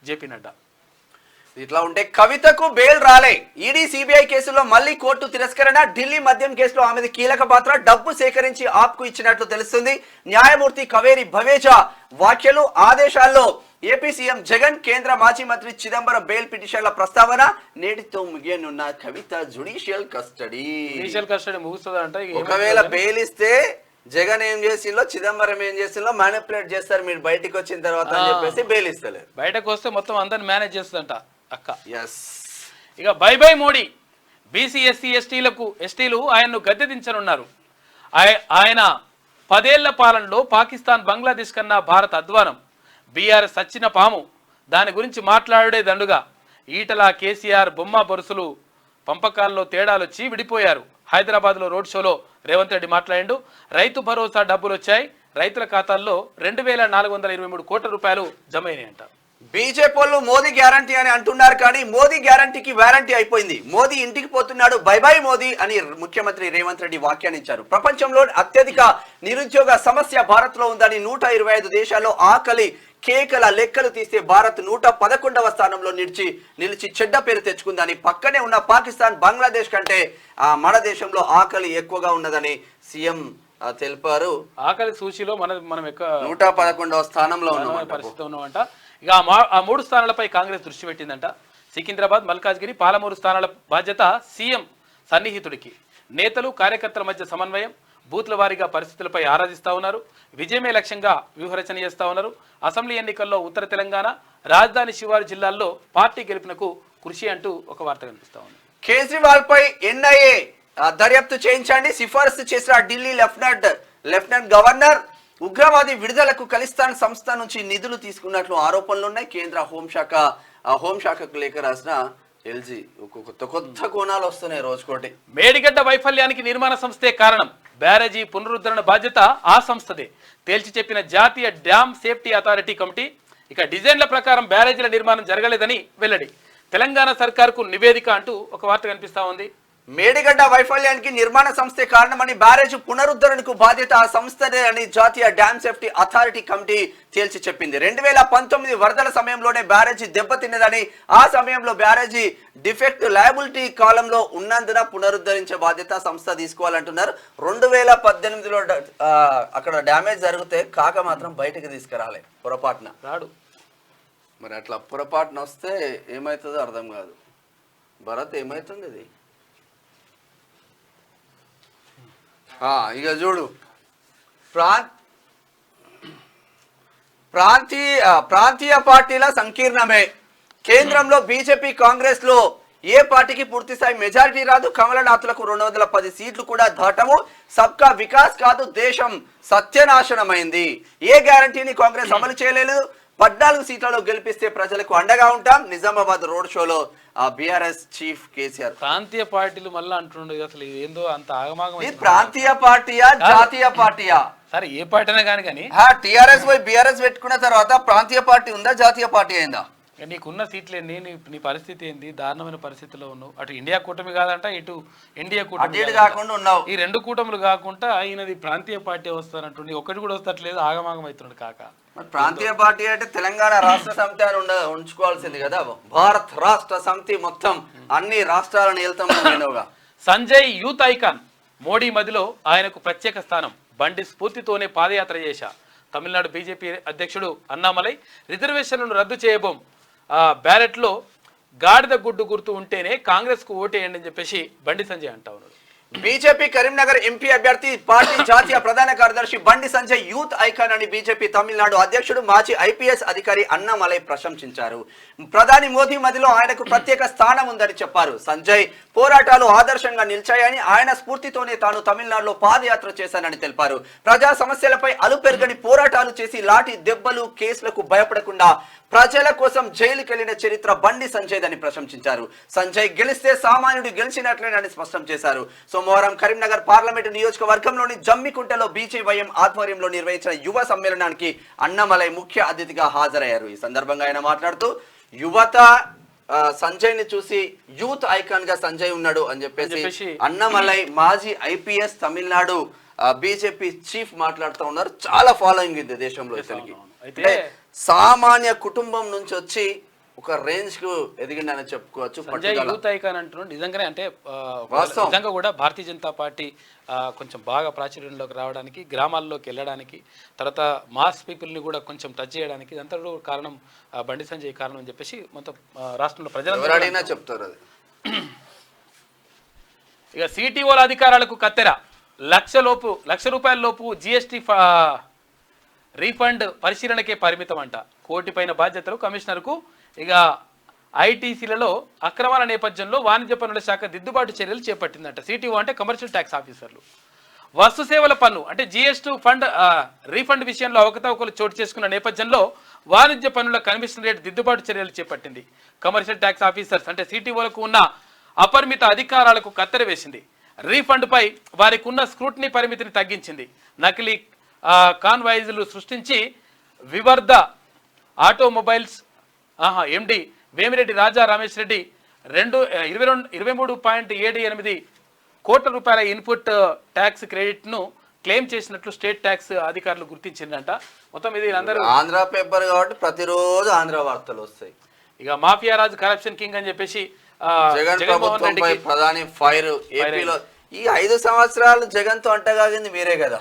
జేపీ నడ్డా. ఇట్లా ఉంటే కవితకు బెయిల్ రాలే. ఈడీ సిబిఐ కేసులో మళ్లీ కోర్టు తిరస్కరణ. ఢిల్లీ మద్యం కేసులో ఆమెది కీలక పాత్ర. డబ్బు సేకరించి ఆప్కు ఇచ్చినట్లు తెలుస్తుంది. న్యాయమూర్తి కవేరి భవేజా వ్యాఖ్యలు. ఆదేశాల్లో ఏపీ సీఎం జగన్, కేంద్ర మాజీ మంత్రి చిదంబరం బెయిల్ పిటిషన్ల ప్రస్తావన. నేటితో ముగియనున్న కవిత జ్యుడిషియల్ కస్టడీ ముగుస్తుందంట. ఒకవేళ బెయిల్ ఇస్తే జగన్ ఏం చేసిందో చిదంబరం ఏం చేసిందో మ్యానిపులేట్ చేస్తారు మీరు బయటికి వచ్చిన తర్వాత అని చెప్పేసి బెయిల్ ఇస్తలేరు. బయటకు వస్తే మొత్తం అందరిని మేనేజ్ చేస్తుందంట అక్క. ఎస్. ఇక by by mod a, BC SC ఎస్టీలు ఆయన్ను గద్దె దించనున్నారు. ఆయన 10 ఏళ్ల పాలనలో పాకిస్తాన్ బంగ్లాదేశ్ కన్నా భారత్ అధ్వానం, బీఆర్ఎస్ సచ్చిన పాము, దాని గురించి మాట్లాడే దండుగా. ఈటల కేసీఆర్ బొమ్మ బొరుసులు పంపకాల్లో తేడాలొచ్చి విడిపోయారు. హైదరాబాద్లో రోడ్ షోలో రేవంత్ రెడ్డి మాట్లాడిండు. రైతు భరోసా డబ్బులు వచ్చాయి, రైతుల ఖాతాల్లో 2423 కోట్ల రూపాయలు జమ అయినాయంట. బీజేపీ వాళ్ళు మోదీ గ్యారంటీ అని అంటున్నారు, కానీ మోదీ గ్యారంటీకి వారంటీ అయిపోయింది. మోదీ ఇంటికి పోతున్నాడు, బై బై మోదీ అని ముఖ్యమంత్రి రేవంత్ రెడ్డి వ్యాఖ్యానించారు. ప్రపంచంలో అత్యధిక నిరుద్యోగ సమస్య భారత్ లో ఉందని 125 దేశాల్లో ఆకలి కేకల లెక్కలు తీస్తే భారత్ 111వ స్థానంలో నిలిచి చెడ్డ పేరు తెచ్చుకుందని, పక్కనే ఉన్న పాకిస్తాన్ బంగ్లాదేశ్ కంటే మన దేశంలో ఆకలి ఎక్కువగా ఉన్నదని సీఎం తెలిపారు. ఆకలి సూచీలో మనం 111వ స్థానంలో పరిస్థితి ఉన్నామంట. ఇక ఆ 3 స్థానాలపై కాంగ్రెస్ దృష్టి పెట్టిందంట. సికింద్రాబాద్, మల్కాజ్గిరి, పాలమూరు స్థానాల బాధ్యత సీఎం సన్నిహితుడికి. నేతలు కార్యకర్తల మధ్య సమన్వయం, బూత్ల వారీగా పరిస్థితులపై ఆరాధిస్తా ఉన్నారు. విజయమే లక్ష్యంగా వ్యూహరచన చేస్తా ఉన్నారు. అసెంబ్లీ ఎన్నికల్లో ఉత్తర తెలంగాణ, రాజధాని శివారు జిల్లాల్లో పార్టీ గెలుపునకు కృషి అంటూ ఒక వార్త కనిపిస్తా ఉంది. కేజ్రీవాల్ పై ఎన్ఐఏ దర్యాప్తు చేయించండి సిఫారసు చేసిన ఢిల్లీ లెఫ్టినెంట్ గవర్నర్. ఉగ్రవాది విడుదలకు ఖలిస్తాన్ సంస్థ నుంచి నిధులు తీసుకున్నట్లు ఆరోపణలున్నాయి. కేంద్ర హోంశాఖకు లేఖ రాసిన ఎల్జీ కొత్త కోణాలు వస్తున్నాయి రోజుకోటి. మేడిగడ్డ వైఫల్యానికి నిర్మాణ సంస్థే కారణం, బ్యారేజీ పునరుద్ధరణ బాధ్యత ఆ సంస్థదే తేల్చి చెప్పిన జాతీయ డ్యామ్ సేఫ్టీ అథారిటీ కమిటీ. ఇక డిజైన్ల ప్రకారం బ్యారేజీల నిర్మాణం జరగలేదని వెల్లడి. తెలంగాణ సర్కార్కు నివేదిక అంటూ ఒక వార్త కనిపిస్తా ఉంది. మేడిగడ్డ వైఫల్యానికి నిర్మాణ సంస్థే కారణమని, బ్యారేజ్ పునరుద్ధరణకు బాధ్యత ఆ సంస్థదే అని జాతీయ డ్యామ్ సేఫ్టీ అథారిటీ కమిటీ తేల్చి చెప్పింది. 2019 వరదల సమయంలోనే బ్యారేజీ దెబ్బతిన్నదని, ఆ సమయంలో బ్యారేజీ డిఫెక్ట్ లయబిలిటీ కాలంలో ఉన్నందున పునరుద్ధరించే బాధ్యత సంస్థ తీసుకోవాలంటున్నారు. 2018లో అక్కడ డ్యామేజ్ జరిగితే కాక మాత్రం బయటకు తీసుకురాలే పొరపాటున రాడు. మరి అట్లా పొరపాటున వస్తే ఏమవుతుందో అర్థం కాదు. భరత్ ఏమవుతుంది ఇది? ఇక చూడు, ప్రాంతీయ పార్టీల సంకీర్ణమే. కేంద్రంలో బీజేపీ, కాంగ్రెస్ లో ఏ పార్టీకి పూర్తి స్థాయి మెజారిటీ రాదు. కమలనాథులకు 210 సీట్లు కూడా దాటము. సబ్కా వికాస్ కాదు, దేశం సత్యనాశనమైంది. ఏ గ్యారంటీని కాంగ్రెస్ అమలు చేయలేదు. 14 సీట్లలో గెలిపిస్తే ప్రజలకు అండగా ఉంటాం. నిజామాబాద్ రోడ్ షోలో బీఆర్ఎస్ చీఫ్ కేసీఆర్. ప్రాంతీయ పార్టీలు మళ్ళీ అంటుండే, అసలు ఏందో అంత ఆగమాగం. ప్రాంతీయ పార్టీయా జాతీయ పార్టీయా? సరే ఏ పార్టీ అయినా కానీ టీఆర్ఎస్ పోయి బీఆర్ఎస్ పెట్టుకున్న తర్వాత ప్రాంతీయ పార్టీ ఉందా, జాతీయ పార్టీ అయిందా? నీకున్న సీట్లు ఏంది, నీ పరిస్థితి ఏంది? దారుణమైన పరిస్థితిలో ఉన్నావు. అటు ఇండియా కూటమి కాదంట, ఇటు ఎన్డీఏ కూటమి కాకుండా ఉన్నావు. ఈ 2 కూటములు కాకుండా ఈయనది ప్రాంతీయ పార్టీ వస్తానంటుండి, ఒకటి కూడా వస్తట్లేదు, ఆగమాగం అవుతున్నాడు కాక. ప్రాంతీయ పార్టీ అంటే తెలంగాణ రాష్ట్ర సమితి అని ఉంచుకోవాల్సింది కదా. భారత్ రాష్ట్ర సమితి మొత్తం అన్ని రాష్ట్రాలను వెళ్తాం. సంజయ్ యూత్ ఐకాన్, మోడీ మదిలో ఆయనకు ప్రత్యేక స్థానం. బండి స్ఫూర్తితోనే పాదయాత్ర చేశా. తమిళనాడు బీజేపీ అధ్యక్షుడు అన్నామలై రిజర్వేషన్లను రద్దు చేయబోం. బ్యాలెట్లో గాడిద గుడ్డు గుర్తు ఉంటేనే కాంగ్రెస్ కు ఓటేయండి అని చెప్పేసి బండి సంజయ్ అంటా ఉన్నాడు. బీజేపీ కరీంనగర్ ఎంపీ అభ్యర్థి, పార్టీ జాతీయ ప్రధాన కార్యదర్శి బండి సంజయ్ యూత్ ఐకాన్ అని బీజేపీ తమిళనాడు అధ్యక్షుడు, మాజీ ఐపీఎస్ అధికారి అన్నామలై ప్రశంసించారు. ప్రధాని మోదీ మధ్యలో ఆయనకు ప్రత్యేక స్థానం ఉందని చెప్పారు. సంజయ్ పోరాటాలు ఆదర్శంగా నిలిచాయని, ఆయన స్ఫూర్తితోనే తాను తమిళనాడులో పాదయాత్ర చేశానని తెలిపారు. ప్రజా సమస్యలపై అలుపెరగని పోరాటాలు చేసి లాఠీ దెబ్బలు కేసులకు భయపడకుండా ప్రజల కోసం జైలుకెళ్లిన చరిత్ర బండి సంజయ్ అని ప్రశంసించారు. సంజయ్ గెలిస్తే సామాన్యుడు గెలిచినట్లేనని స్పష్టం చేశారు. సోమవారం కరీంనగర్ పార్లమెంటు నియోజకవర్గంలోని జమ్మికుంటలో బీజేవైఎం ఆధ్వర్యంలో నిర్వహించిన యువ సమ్మేళనానికి అన్నామలై ముఖ్య అతిథిగా హాజరయ్యారు. ఈ సందర్భంగా ఆయన మాట్లాడుతూ, యువత సంజయ్ ని చూసి యూత్ ఐకాన్ గా సంజయ్ ఉన్నాడు అని చెప్పేసి అన్నామలై మాజీ ఐపీఎస్ తమిళనాడు బీజేపీ చీఫ్ మాట్లాడుతూ ఉన్నారు. చాలా ఫాలోయింగ్ ఉంది దేశంలో ఇతనికి. అయితే సామాన్య కుటుంబం నుంచి వచ్చి ఒక రేంజ్ కు ఎదిగిందని చెప్పుకోవచ్చు. యూత్ ఐకాన్ అంటున్నాడు. నిజంగానే అంటే నిజంగా కూడా భారతీయ జనతా పార్టీ కొంచెం బాగా ప్రాచుర్యంలోకి రావడానికి, గ్రామాల్లోకి వెళ్ళడానికి, తర్వాత మాస్ పీపుల్ని కూడా కొంచెం టచ్ చేయడానికి ఇదంతా కారణం బండి సంజయ్ కారణం అని చెప్పేసి మొత్తం రాష్ట్రంలో ప్రజలు చెప్తారు. అది ఇక సిటీఓల అధికారాలకు కత్తెర. లక్ష రూపాయల లోపు జిఎస్టీ రీఫండ్ పరిశీలనకే పరిమితం అంట. కోటి పైన బాధ్యతలు కమిషనర్కు. ఇక ఐటీసీలలో అక్రమాల నేపథ్యంలో వాణిజ్య పన్నుల శాఖ దిద్దుబాటు చర్యలు చేపట్టిందంట. సిటీఓ అంటే కమర్షియల్ ట్యాక్స్ ఆఫీసర్లు. వస్తు సేవల పన్ను అంటే జిఎస్టీ రీఫండ్ విషయంలో అవకతవకలు చోటు చేసుకున్న నేపథ్యంలో వాణిజ్య పన్నుల కమిషనరేట్ దిద్దుబాటు చర్యలు చేపట్టింది. కమర్షియల్ ట్యాక్స్ ఆఫీసర్స్ అంటే సిటీఓలకు ఉన్న అపరిమిత అధికారాలకు కత్తెర వేసింది. రీఫండ్ పై వారికి ఉన్న స్క్రూటినీ పరిమితిని తగ్గించింది. నకిలీ కాన్వాయిజులు సృష్టించి వివర్ధ ఆటోమొబైల్స్ ఎండి వేమిరెడ్డి రాజా రమేష్ రెడ్డి 23.78 కోట్ల రూపాయల ఇన్పుట్ ట్యాక్స్ క్రెడిట్ను క్లెయిమ్ చేసినట్లు స్టేట్ ట్యాక్స్ అధికారులు గుర్తించిందంట. మొత్తం ఇది అందరూ ఆంధ్ర పేపర్ కాబట్టి ప్రతిరోజు ఆంధ్ర వార్తలు వస్తాయి. ఇక మాఫియా రాజు కరప్షన్ కింగ్ అని చెప్పేసి జగన్మోహన్ రెడ్డికి ప్రధాని ఫైర్. ఏపీలో ఈ 5 సంవత్సరాలు జగన్ తో అంటగాగింది మీరే కదా.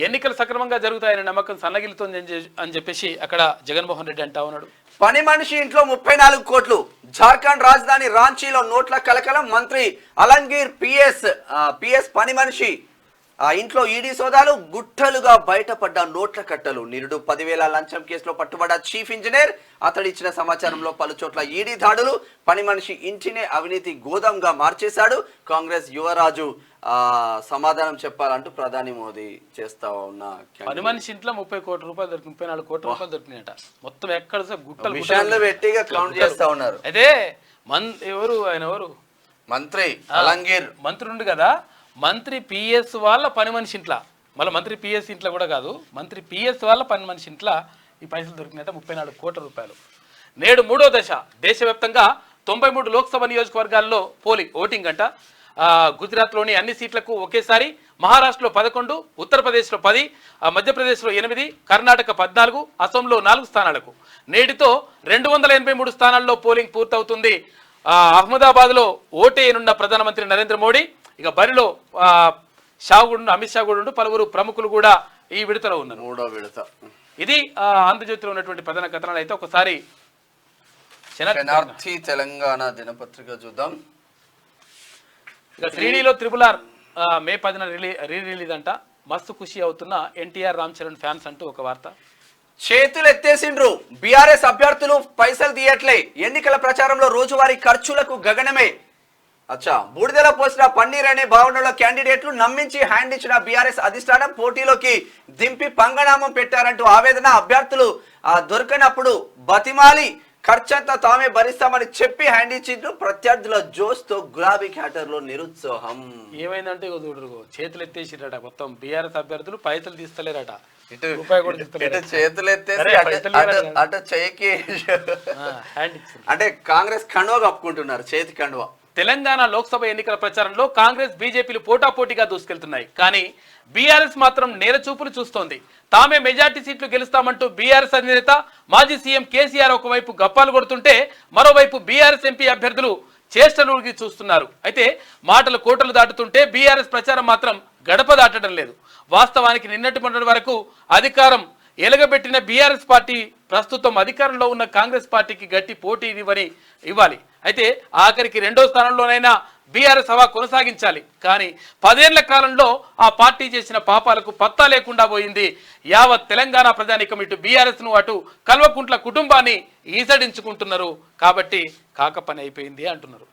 ఎన్నికలు సక్రమంగా జరుగుతాయనే నమ్మకం సన్నగిలుతోంది అని చెప్పేసి అక్కడ జగన్మోహన్ రెడ్డి అంటా ఉన్నాడు. పని మనిషి ఇంట్లో 34 కోట్లు. జార్ఖండ్ రాజధాని రాంచీలో నోట్ల కలకలం. మంత్రి అలంగీర్ పిఎస్ పని మనిషి ఇంట్లో ఈడీ సోదాలు. గుట్టలుగా బయటపడ్డ నోట్ల కట్టలు. నిరుడు 10,000 లంచం కేసులో పట్టుబడ్డ చీఫ్ ఇంజనీర్. అతడిచ్చిన సమాచారంలో పలు చోట్ల ఈడీ దాడులు. పని మనిషి ఇంటినే అవినీతి గోదాంగా మార్చేశాడు. కాంగ్రెస్ యువరాజు సమాధానం చెప్పాలంటూ ప్రధాని మోదీ చేస్తా ఉన్న పని మనిషి ఇంట్లో 30 కోట్ల రూపాయలు దొరికి 34 కోట్ల రూపాయలు దొరికినాయట. మొత్తం ఎక్కడ గుట్టలు పెట్టిగా కౌంట్ చేస్తా ఉన్నారు. అయితే ఆయన ఎవరు మంత్రి అలంగీర్ మంత్రి ఉండు కదా. మంత్రి పిఎస్ వాళ్ళ పని మనిషి ఇంట్లో, మళ్ళీ మంత్రి పిఎస్ ఇంట్లో కూడా కాదు, మంత్రి పిఎస్ వాళ్ళ పని మనిషి ఇంట్లో ఈ పైసలు దొరికినట్ట 34 కోట్ల రూపాయలు. నేడు 3వ దశ దేశవ్యాప్తంగా 93 లోక్సభ నియోజకవర్గాల్లో ఓటింగ్ అంట. గుజరాత్లోని అన్ని సీట్లకు ఒకేసారి, మహారాష్ట్రలో 11, ఉత్తరప్రదేశ్లో 10, మధ్యప్రదేశ్లో 8, కర్ణాటక 14, అసోంలో 4 స్థానాలకు. నేటితో 283 స్థానాల్లో పోలింగ్ పూర్తవుతుంది. అహ్మదాబాద్లో ఓటేయనున్న ప్రధానమంత్రి నరేంద్ర మోడీ. ఇక బరిలో అమిత్ షా కూడా పలువురు ప్రముఖులు కూడా ఈ విడతలో ఉన్నారు. 3వ విడత. ఇది ఆంధ్రజ్యోతిలో ఉన్నటువంటి ప్రధాన కథనాలు. అయితే ఒకసారి శనార్థి తెలంగాణ దినపత్రిక చూద్దాం. ఇక 3Dలో RRR మే 10న రిలీజ్ అంట. మస్తు ఖుషి అవుతున్న ఎన్టీఆర్ రామ్ చరణ్ ఫ్యాన్స్ అంటూ ఒక వార్త. చేతులు ఎత్తేసిండ్రు బీఆర్ఎస్ అభ్యర్థులు. పైసలు తీయట్లే. ఎన్నికల ప్రచారంలో రోజువారీ ఖర్చులకు గగనమే. బూడిదల పోసిన పన్నీర్ అనే భావనలో క్యాండిడేట్లు నమ్మించి హ్యాండ్ ఇచ్చిన బీఆర్ఎస్ అధిష్టానం పోటీలోకి దింపి పంగనామం పెట్టారంటూ ఆవేదన. అభ్యర్థులు దొరకనప్పుడు బతిమాలి ఖర్చంతా తామే భరిస్తామని చెప్పి హ్యాండ్ ఇచ్చిండ్రు. ప్రత్యర్థుల జోస్తో గులాబీ క్యాటర్లో నిరుత్సాహం. ఏమైందంటే చేతులు ఎత్తేసిరట. మొత్తం బీఆర్ఎస్ అభ్యర్థులు పైసలు తీస్తలేరట. చేతులు ఎత్తేసి అటు చేయికి అంటే కాంగ్రెస్ కండువా కప్పుకుంటున్నారు. చేతి కండువా. తెలంగాణ లోక్సభ ఎన్నికల ప్రచారంలో కాంగ్రెస్ బీజేపీలు పోటాపోటీగా దూసుకెళ్తున్నాయి. కానీ బీఆర్ఎస్ మాత్రం నేరచూపులు చూస్తోంది. తామే మెజార్టీ సీట్లు గెలుస్తామంటూ బీఆర్ఎస్ అధినేత మాజీ సీఎం కేసీఆర్ ఒకవైపు గప్పాలు కొడుతుంటే, మరోవైపు బీఆర్ఎస్ ఎంపీ అభ్యర్థులు చేష్టలుగి చూస్తున్నారు. అయితే మాటలు కోటలు దాటుతుంటే బీఆర్ఎస్ ప్రచారం మాత్రం గడప దాటడం లేదు. వాస్తవానికి నిన్నటి మొన్నటి వరకు అధికారం ఎలగబెట్టిన బీఆర్ఎస్ పార్టీ ప్రస్తుతం అధికారంలో ఉన్న కాంగ్రెస్ పార్టీకి గట్టి పోటీ ఇవ్వాలి. అయితే ఆఖరికి 2వ స్థానంలోనైనా బీఆర్ఎస్ హవా కొనసాగించాలి. కానీ 10 ఏళ్ల కాలంలో ఆ పార్టీ చేసిన పాపాలకు పత్తా లేకుండా పోయింది. యావత్ తెలంగాణ ప్రజానీకం ఇటు బీఆర్ఎస్ ను అటు కల్వకుంట్ల కుటుంబాన్ని ఈసడించుకుంటున్నారు. కాబట్టి కాక పని అయిపోయింది అంటున్నారు.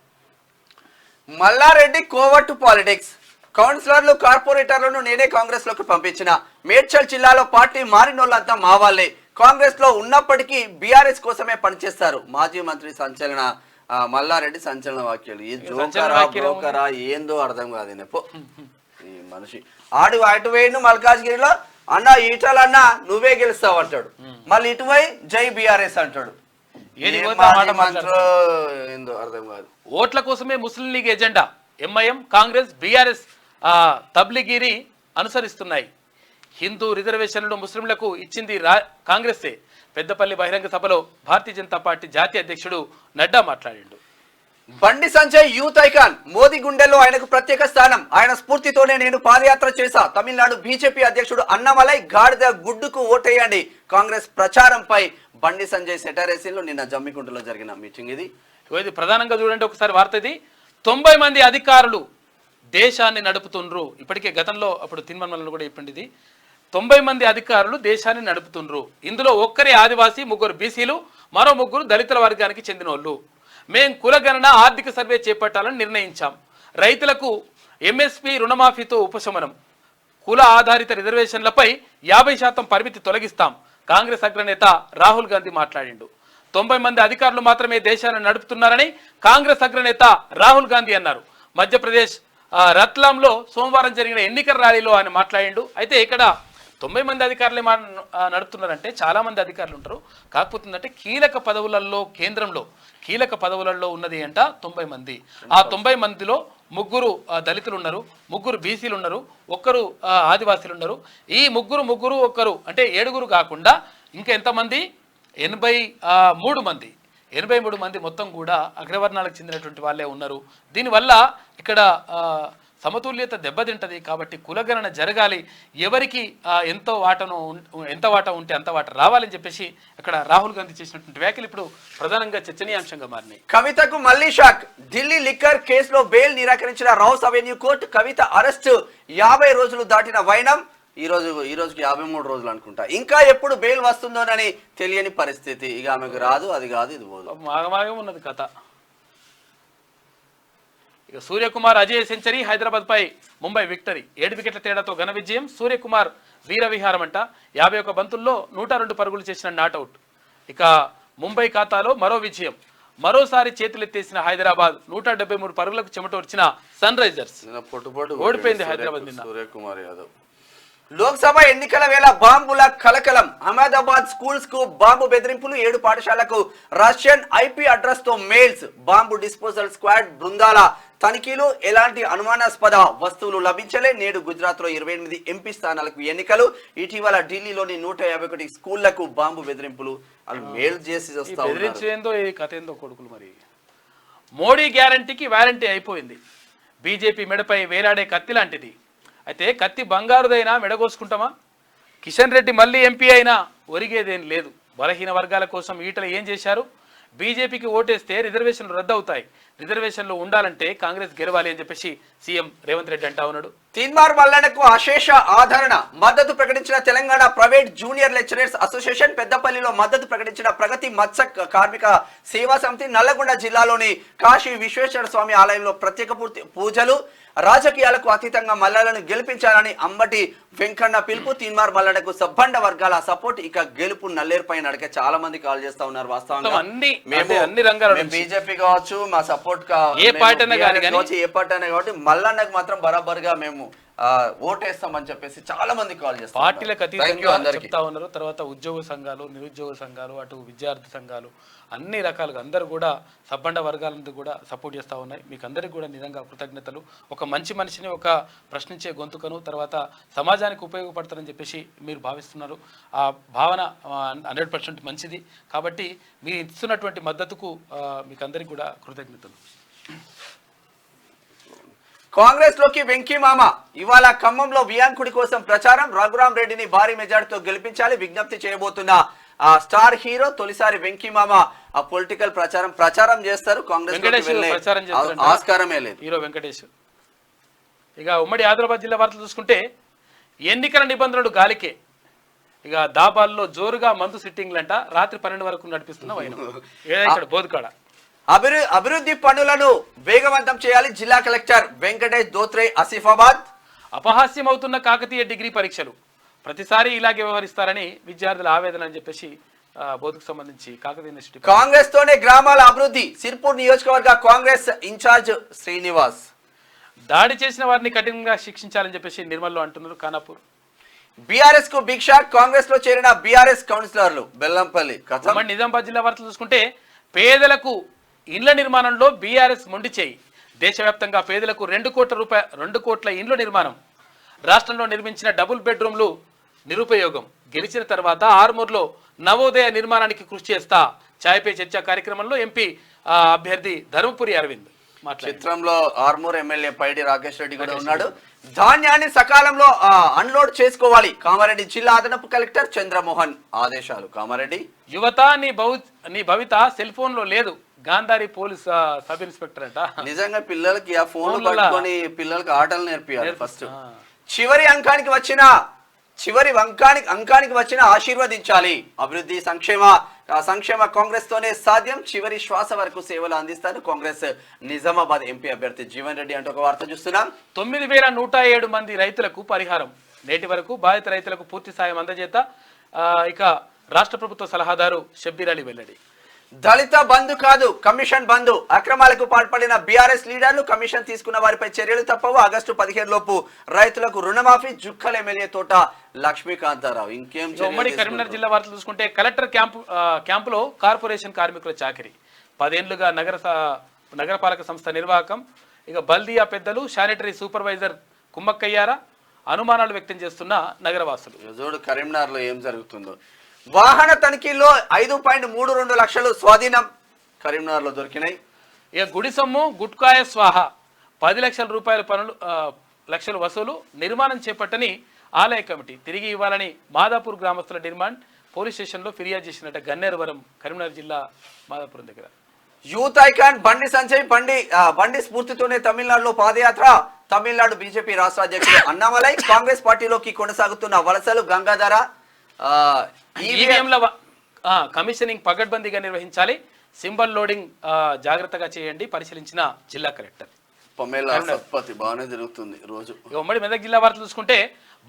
మల్లారెడ్డి కోవట్టు పాలిటిక్స్. కౌన్సిలర్లు కార్పొరేటర్లను నేనే కాంగ్రెస్ లోకి పంపించిన. మేడ్చల్ జిల్లాలో పార్టీ మారినోళ్ళంతా మా వాళ్ళే. కాంగ్రెస్ లో ఉన్నప్పటికీ బీఆర్ఎస్ కోసమే పనిచేస్తారు. మాజీ మంత్రి సంచలన మల్లారెడ్డి సంచలన వ్యాఖ్యలు. ఈ జోకరా ఏందో అర్థం కాదు. ఈ మనిషి అటు వేయండు మల్కాజ్గిరిలో అన్న ఈటలన్న నువ్వే గెలుస్తావు అంటాడు. మళ్ళీ ఇటువై జై బీఆర్ఎస్ అంటాడు. ఏందో అర్థం కాదు. ఓట్ల కోసమే Muslim League agenda MIM, Congress, BRS తబ్లిగీరి అనుసరిస్తున్నాయి. హిందూ రిజర్వేషన్లను ముస్లింలకు ఇచ్చింది కాంగ్రెసే. పెద్దపల్లి బహిరంగ సభలో భారతీయ జనతా పార్టీ జాతీయ అధ్యక్షుడు నడ్డా మాట్లాడిండు. Bandi Sanjay youth icon. మోదీ గుండెల్లో ఆయనకు ప్రత్యేక స్థానం. ఆయన స్ఫూర్తితోనే నేను పాదయాత్ర చేశా. తమిళనాడు బీజేపీ అధ్యక్షుడు అన్నమలై గాడిద గుడ్డుకు ఓటేయండి. కాంగ్రెస్ ప్రచారంపై బండి సంజయ్ సెటరేసిల్లో నిన్న జమ్మికుంటలో జరిగిన మీటింగ్ ఇది. ప్రధానంగా చూడండి ఒకసారి వార్త ఇది. 90 మంది అధికారులు దేశాన్ని నడుపుతుండ్రు. ఇప్పటికే గతంలో అప్పుడు తిన్మన్మలను కూడా చెప్పింది 90 మంది అధికారులు దేశాన్ని నడుపుతుండ్రు. ఇందులో ఒక్కరే ఆదివాసీ, 3 బీసీలు, మరో 3 దళితుల వర్గానికి చెందిన వాళ్ళు. మేం కులగణన ఆర్థిక సర్వే చేపట్టాలని నిర్ణయించాం. రైతులకు ఎంఎస్పి రుణమాఫీతో ఉపశమనం, కుల ఆధారిత రిజర్వేషన్లపై 50% పరిమితి తొలగిస్తాం. కాంగ్రెస్ అగ్రనేత రాహుల్ గాంధీ మాట్లాడిండు. 90 మంది అధికారులు మాత్రమే దేశాన్ని నడుపుతున్నారని కాంగ్రెస్ అగ్రనేత రాహుల్ గాంధీ అన్నారు. మధ్యప్రదేశ్ రత్లాంలో సోమవారం జరిగిన ఎన్నికల ర్యాలీలో ఆయన మాట్లాడిండు. అయితే ఇక్కడ 90 మంది అధికారులే నడుపుతున్నారంటే చాలా మంది అధికారులు ఉంటారు. కాకపోతుందంటే కీలక పదవులలో కేంద్రంలో కీలక పదవులలో ఉన్నది అంట 90 మంది. ఆ 90 మందిలో 3 దళితులు ఉన్నారు, 3 బీసీలు ఉన్నారు, 1 ఆదివాసీలు ఉన్నారు. ఈ 3 1 అంటే 7 కాకుండా ఇంకా ఎంతమంది 83 మంది 83 మంది మొత్తం కూడా అగ్రవర్ణాలకు చెందినటువంటి వాళ్ళే ఉన్నారు. దీనివల్ల ఇక్కడ సమతుల్యత దెబ్బతింటది. కాబట్టి కులగణన జరగాలి, ఎవరికి ఎంత వాటా ఉంటే అంత వాటా రావాలని చెప్పేసి అక్కడ రాహుల్ గాంధీ చేసినటువంటి వ్యాఖ్యలు ఇప్పుడు ప్రధానంగా చర్చనీయాంశంగా మారినాయి. కవితకు మళ్లీ షాక్. ఢిల్లీ లిక్కర్ కేసులో బెయిల్ నిరాకరించిన రౌస్ అవెన్యూ కోర్టు. కవిత అరెస్టు 50 రోజులు దాటిన వైనం. ఈ రోజుకి 53 రోజులు అనుకుంటా. ఇంకా ఎప్పుడు బెయిల్ వస్తుందోనని తెలియని పరిస్థితి. ఇక ఆమెకు రాదు, అది కాదు, ఇది పోదు. మాగమాగం ఉన్నది కథ. ఇక సూర్యకుమార్ అజయ్ సెంచరీ, హైదరాబాద్ పై ముంబై విక్టరీ. 7 వికెట్ల తేడాతో ఘన విజయం. సూర్యకుమార్ వీరవిహారం అంట. 51 బంతుల్లో 102 పరుగులు చేసిన నాటౌట్. ఇక ముంబై ఖాతాలో మరో విజయం. మరోసారి చేతులెత్తేసిన హైదరాబాద్. 173 పరుగులకు చెమటోర్చిన సన్ రైజర్స్ ఓడిపోయింది హైదరాబాద్ నిన్న. సూర్యకుమార్ యాదవ్. లోక్సభ ఎన్నికల వేళ బాంబుల కలకలం. అహ్మదాబాద్ స్కూల్స్ కు బాంబు బెదిరింపులు. 7 పాఠశాలకు రష్యన్ ఐపీ అడ్రస్ తో మెయిల్స్. బాంబు డిస్పోజల్ స్క్వాడ్ బృందాల తనిఖీలు. ఎలాంటి అనుమానాస్పద వస్తువులు లభించలే. నేడు గుజరాత్ లో 28 ఎంపీ స్థానాలకు ఎన్నికలు. ఇటీవల ఢిల్లీలోని 151 స్కూళ్లకు బాంబు బెదిరింపులు. వాళ్ళు మెయిల్ చేసి కథేందో కొడుకులు. మరి మోడీ గ్యారంటీకి వారంటీ అయిపోయింది. బీజేపీ మెడపై వేలాడే కత్తి లాంటిది. అయితే కత్తి బంగారుదైనా మెడగోసుకుంటామా? కిషన్ రెడ్డి మళ్ళీ ఎంపీ అయినా ఒరిగేదేం లేదు. బలహీన వర్గాల కోసం ఈటల ఏం చేశారు? బీజేపీకి ఓటేస్తే రిజర్వేషన్లు రద్దు అవుతాయి. రిజర్వేషన్లు ఉండాలంటే కాంగ్రెస్ గెలవాలి అని చెప్పేసి సీఎం రేవంత్ రెడ్డి అంటా ఉన్నాడు. తీన్మార్ మల్లన్నకు అశేష ఆదరణ. మద్దతు ప్రకటించిన Telangana private junior lecturers association. పెద్దపల్లిలో మద్దతు ప్రకటించిన ప్రగతి మత్స్య కార్మిక సేవా సమితి. నల్లగొండ జిల్లాలోని కాశీ విశ్వేశ్వర స్వామి ఆలయంలో ప్రత్యేక పూజలు. రాజకీయాలకు అతీతంగా మల్లలను గెలిపించాలని అంబటి వెంకన్న పిలుపు. తీన్మార్ మల్లన్నకు సబ్బండ వర్గాల సపోర్ట్. ఇక గెలుపు నల్లేరుపై నడక. చాలా మంది కాల్ చేస్తా ఉన్నారు. వాస్తవంగా అన్ని రంగాలు బీజేపీ కావచ్చు, మా సపోర్ట్ ఏ పార్టీ అయినా కాబట్టి మల్లన్నకు మాత్రం బరాబర్గా మేము ఓటేస్తామని చెప్పేసి చాలా మంది కాల్ చేస్తారు. పార్టీలకు అతీతంగా చెప్తా ఉన్నారు. తర్వాత ఉద్యోగ సంఘాలు, నిరుద్యోగ సంఘాలు, అటు విద్యార్థి సంఘాలు అన్ని రకాలుగా అందరూ కూడా సబ్బండ వర్గాలందరూ కూడా సపోర్ట్ చేస్తూ ఉన్నాయి. మీకు అందరికీ కూడా నిజంగా కృతజ్ఞతలు. ఒక మంచి మనిషిని, ఒక ప్రశ్నించే గొంతుకను, తర్వాత సమాజానికి ఉపయోగపడతారని చెప్పేసి మీరు భావిస్తున్నారు. ఆ భావన 100% మంచిది. కాబట్టి మీరు ఇస్తున్నటువంటి మద్దతుకు మీకు అందరికీ కూడా కృతజ్ఞతలు. కాంగ్రెస్ లోకి వెంకీమామ. ఇవాళ ఖమ్మంలో వియాంకుడి కోసం ప్రచారం. రఘురాం రెడ్డిని భారీ మెజార్టీతో గెలిపించాలి విజ్ఞప్తి చేయబోతున్న స్టార్ హీరో. తొలిసారి వెంకీమామ ఆ పొలిటికల్ ప్రచారం చేస్తారు. కాంగ్రెస్ ఆస్కారమే లేదు. హీరో వెంకటేష్. ఇక ఉమ్మడి ఆదిలాబాద్ జిల్లా వార్తలు చూసుకుంటే ఎన్నికల నిబంధనలు గాలికే. ఇక దాబాల్లో జోరుగా మందు సిట్టింగ్లంట. రాత్రి 12 వరకు నడిపిస్తున్న వైనం ఇక్కడ బోధకాడ. అభివృద్ధి పనులను వేగవంతం చేయాలి. జిల్లా కలెక్టర్ వెంకటేష్ దోత్రే ఆసిఫాబాద్. అపహాస్యం అవుతున్న కాకతీయ డిగ్రీ పరీక్షలు. ప్రతిసారి ఇలాగే వ్యవహరిస్తారని విద్యార్థుల ఆవేదన అని చెప్పేసి బోధకు సంబంధించి కాకతీయ యూనివర్సిటీ. కాంగ్రెస్ తోనే గ్రామాల అభివృద్ధి. సిర్పూర్ నియోజకవర్గ కాంగ్రెస్ ఇన్ఛార్జ్ శ్రీనివాస్. దాడి చేసిన వారిని కఠినంగా శిక్షించాలని చెప్పేసి నిర్మల్లో అంటున్నారు. ఖానాపూర్. బీఆర్ఎస్ కు బిగ్ షాట్. కాంగ్రెస్ లో చేరిన బీఆర్ఎస్ కౌన్సిలర్లు. బెల్లంపల్లి. నిజామాబాద్ జిల్లా వార్తలు చూసుకుంటే పేదలకు ఇండ్ల నిర్మాణంలో బీఆర్ఎస్ మొండి చేయి. దేశవ్యాప్తంగా పేదలకు 2 కోట్ల ఇండ్ల నిర్మాణం. రాష్ట్రంలో నిర్మించిన డబుల్ బెడ్రూమ్లు నిరుపయోగం. గెలిచిన తర్వాత ఆర్మూర్లో నవోదయ నిర్మాణానికి కృషి చేస్తా. ఛాయ్పే చర్చ కార్యక్రమంలో ఎంపీ అభ్యర్థి ధర్మపురి అరవింద్ చిత్రంలో ఆర్మూర్ ఎమ్మెల్యే పైడి రాకేష్ రెడ్డి కూడా ఉన్నాడు. ధాన్యాన్ని సకాలంలో అన్లోడ్ చేసుకోవాలి. కామారెడ్డి జిల్లా అదనపు కలెక్టర్ చంద్రమోహన్ ఆదేశాలు. కామారెడ్డి. యువత నీ భవిత సెల్ ఫోన్ లో లేదు. గాంధారి పోలీస్ సబ్ ఇన్స్పెక్టర్ అంట. నిజంగా పిల్లలకి ఆ ఫోన్లు ఫోన్లలో పట్టుకొని పిల్లలకి ఆటలు నేర్పియాలి ఫస్ట్. ఆ. చివరి అంకానికి వచ్చిన ఆశీర్వదించాలి. అభివృద్ధి సంక్షేమ కాంగ్రెస్ తోనే సాధ్యం. చివరి శ్వాస వరకు సేవలు అందిస్తారు కాంగ్రెస్ నిజామాబాద్ ఎంపీ అభ్యర్థి జీవన్ రెడ్డి అంటూ ఒక వార్త చూస్తున్నాం. 9,107 మంది రైతులకు పరిహారం. నేటి వరకు బాధిత రైతులకు పూర్తి సాయం అందజేత ఇక రాష్ట్ర ప్రభుత్వ సలహాదారు షబ్బీర్ అలీ వెల్లడి. దళిత బంధు కాదు కమిషన్ బంధు. అక్రమాలకు పాల్పడిన బీఆర్ఎస్ లీడర్లు కమిషన్ తీసుకున్న వారిపై చర్యలు తప్పవు. ఆగస్టు 15 లోపు రైతులకు రుణమాఫీ. జుక్కల్ ఎమ్మెల్యే తోట లక్ష్మీకాంతారావు. ఇంకేం ఉమ్మడి కరీంనగర్ జిల్లా వార్తలు చూసుకుంటే కలెక్టర్ క్యాంపులో కార్పొరేషన్ కార్మికుల చాకరీ. 10 ఏళ్లుగా నగరపాలక సంస్థ నిర్వాహకం. ఇక బల్దియా పెద్దలు శానిటరీ సూపర్వైజర్ కుమ్మక్కయ్యారా అనుమానాలు వ్యక్తం చేస్తున్న నగరవాసులు. చూడు కరీంనగర్ లో ఏం జరుగుతుందో. వాహన తనిఖీల్లో 5.32 లక్షలు స్వాధీనం కరీంనగర్ లో దొరికినాయి. ఇక గుడి సొమ్ము గుట్కాయ స్వాహ 10 లక్షల రూపాయల లక్షలు వసూలు. నిర్మాణం చేపట్టని ఆలయ కమిటీ తిరిగి ఇవ్వాలని మాదాపూర్ గ్రామస్తుల డిమాండ్. పోలీస్ స్టేషన్లో ఫిర్యాదు చేసినట్టు గన్నేరువరం కరీంనగర్ జిల్లా మాదాపురం దగ్గర. యూత్ ఐకాన్ బండి సంజయ్ బండి స్ఫూర్తితోనే తమిళనాడులో పాదయాత్ర. తమిళనాడు బీజేపీ రాష్ట్ర అధ్యక్షుడు అన్నామలై. కాంగ్రెస్ పార్టీలోకి కొనసాగుతున్న వలసలు. గంగాధర ఈవీఎంల కమిషనింగ్ పగడ్బందీగా నిర్వహించాలి. సింబల్ లోడింగ్ జాగ్రత్తగా చేయండి పరిశీలించిన జిల్లా కలెక్టర్. బాగానే జరుగుతుంది రోజు. ఉమ్మడి మెదక్ జిల్లా వార్తలు చూసుకుంటే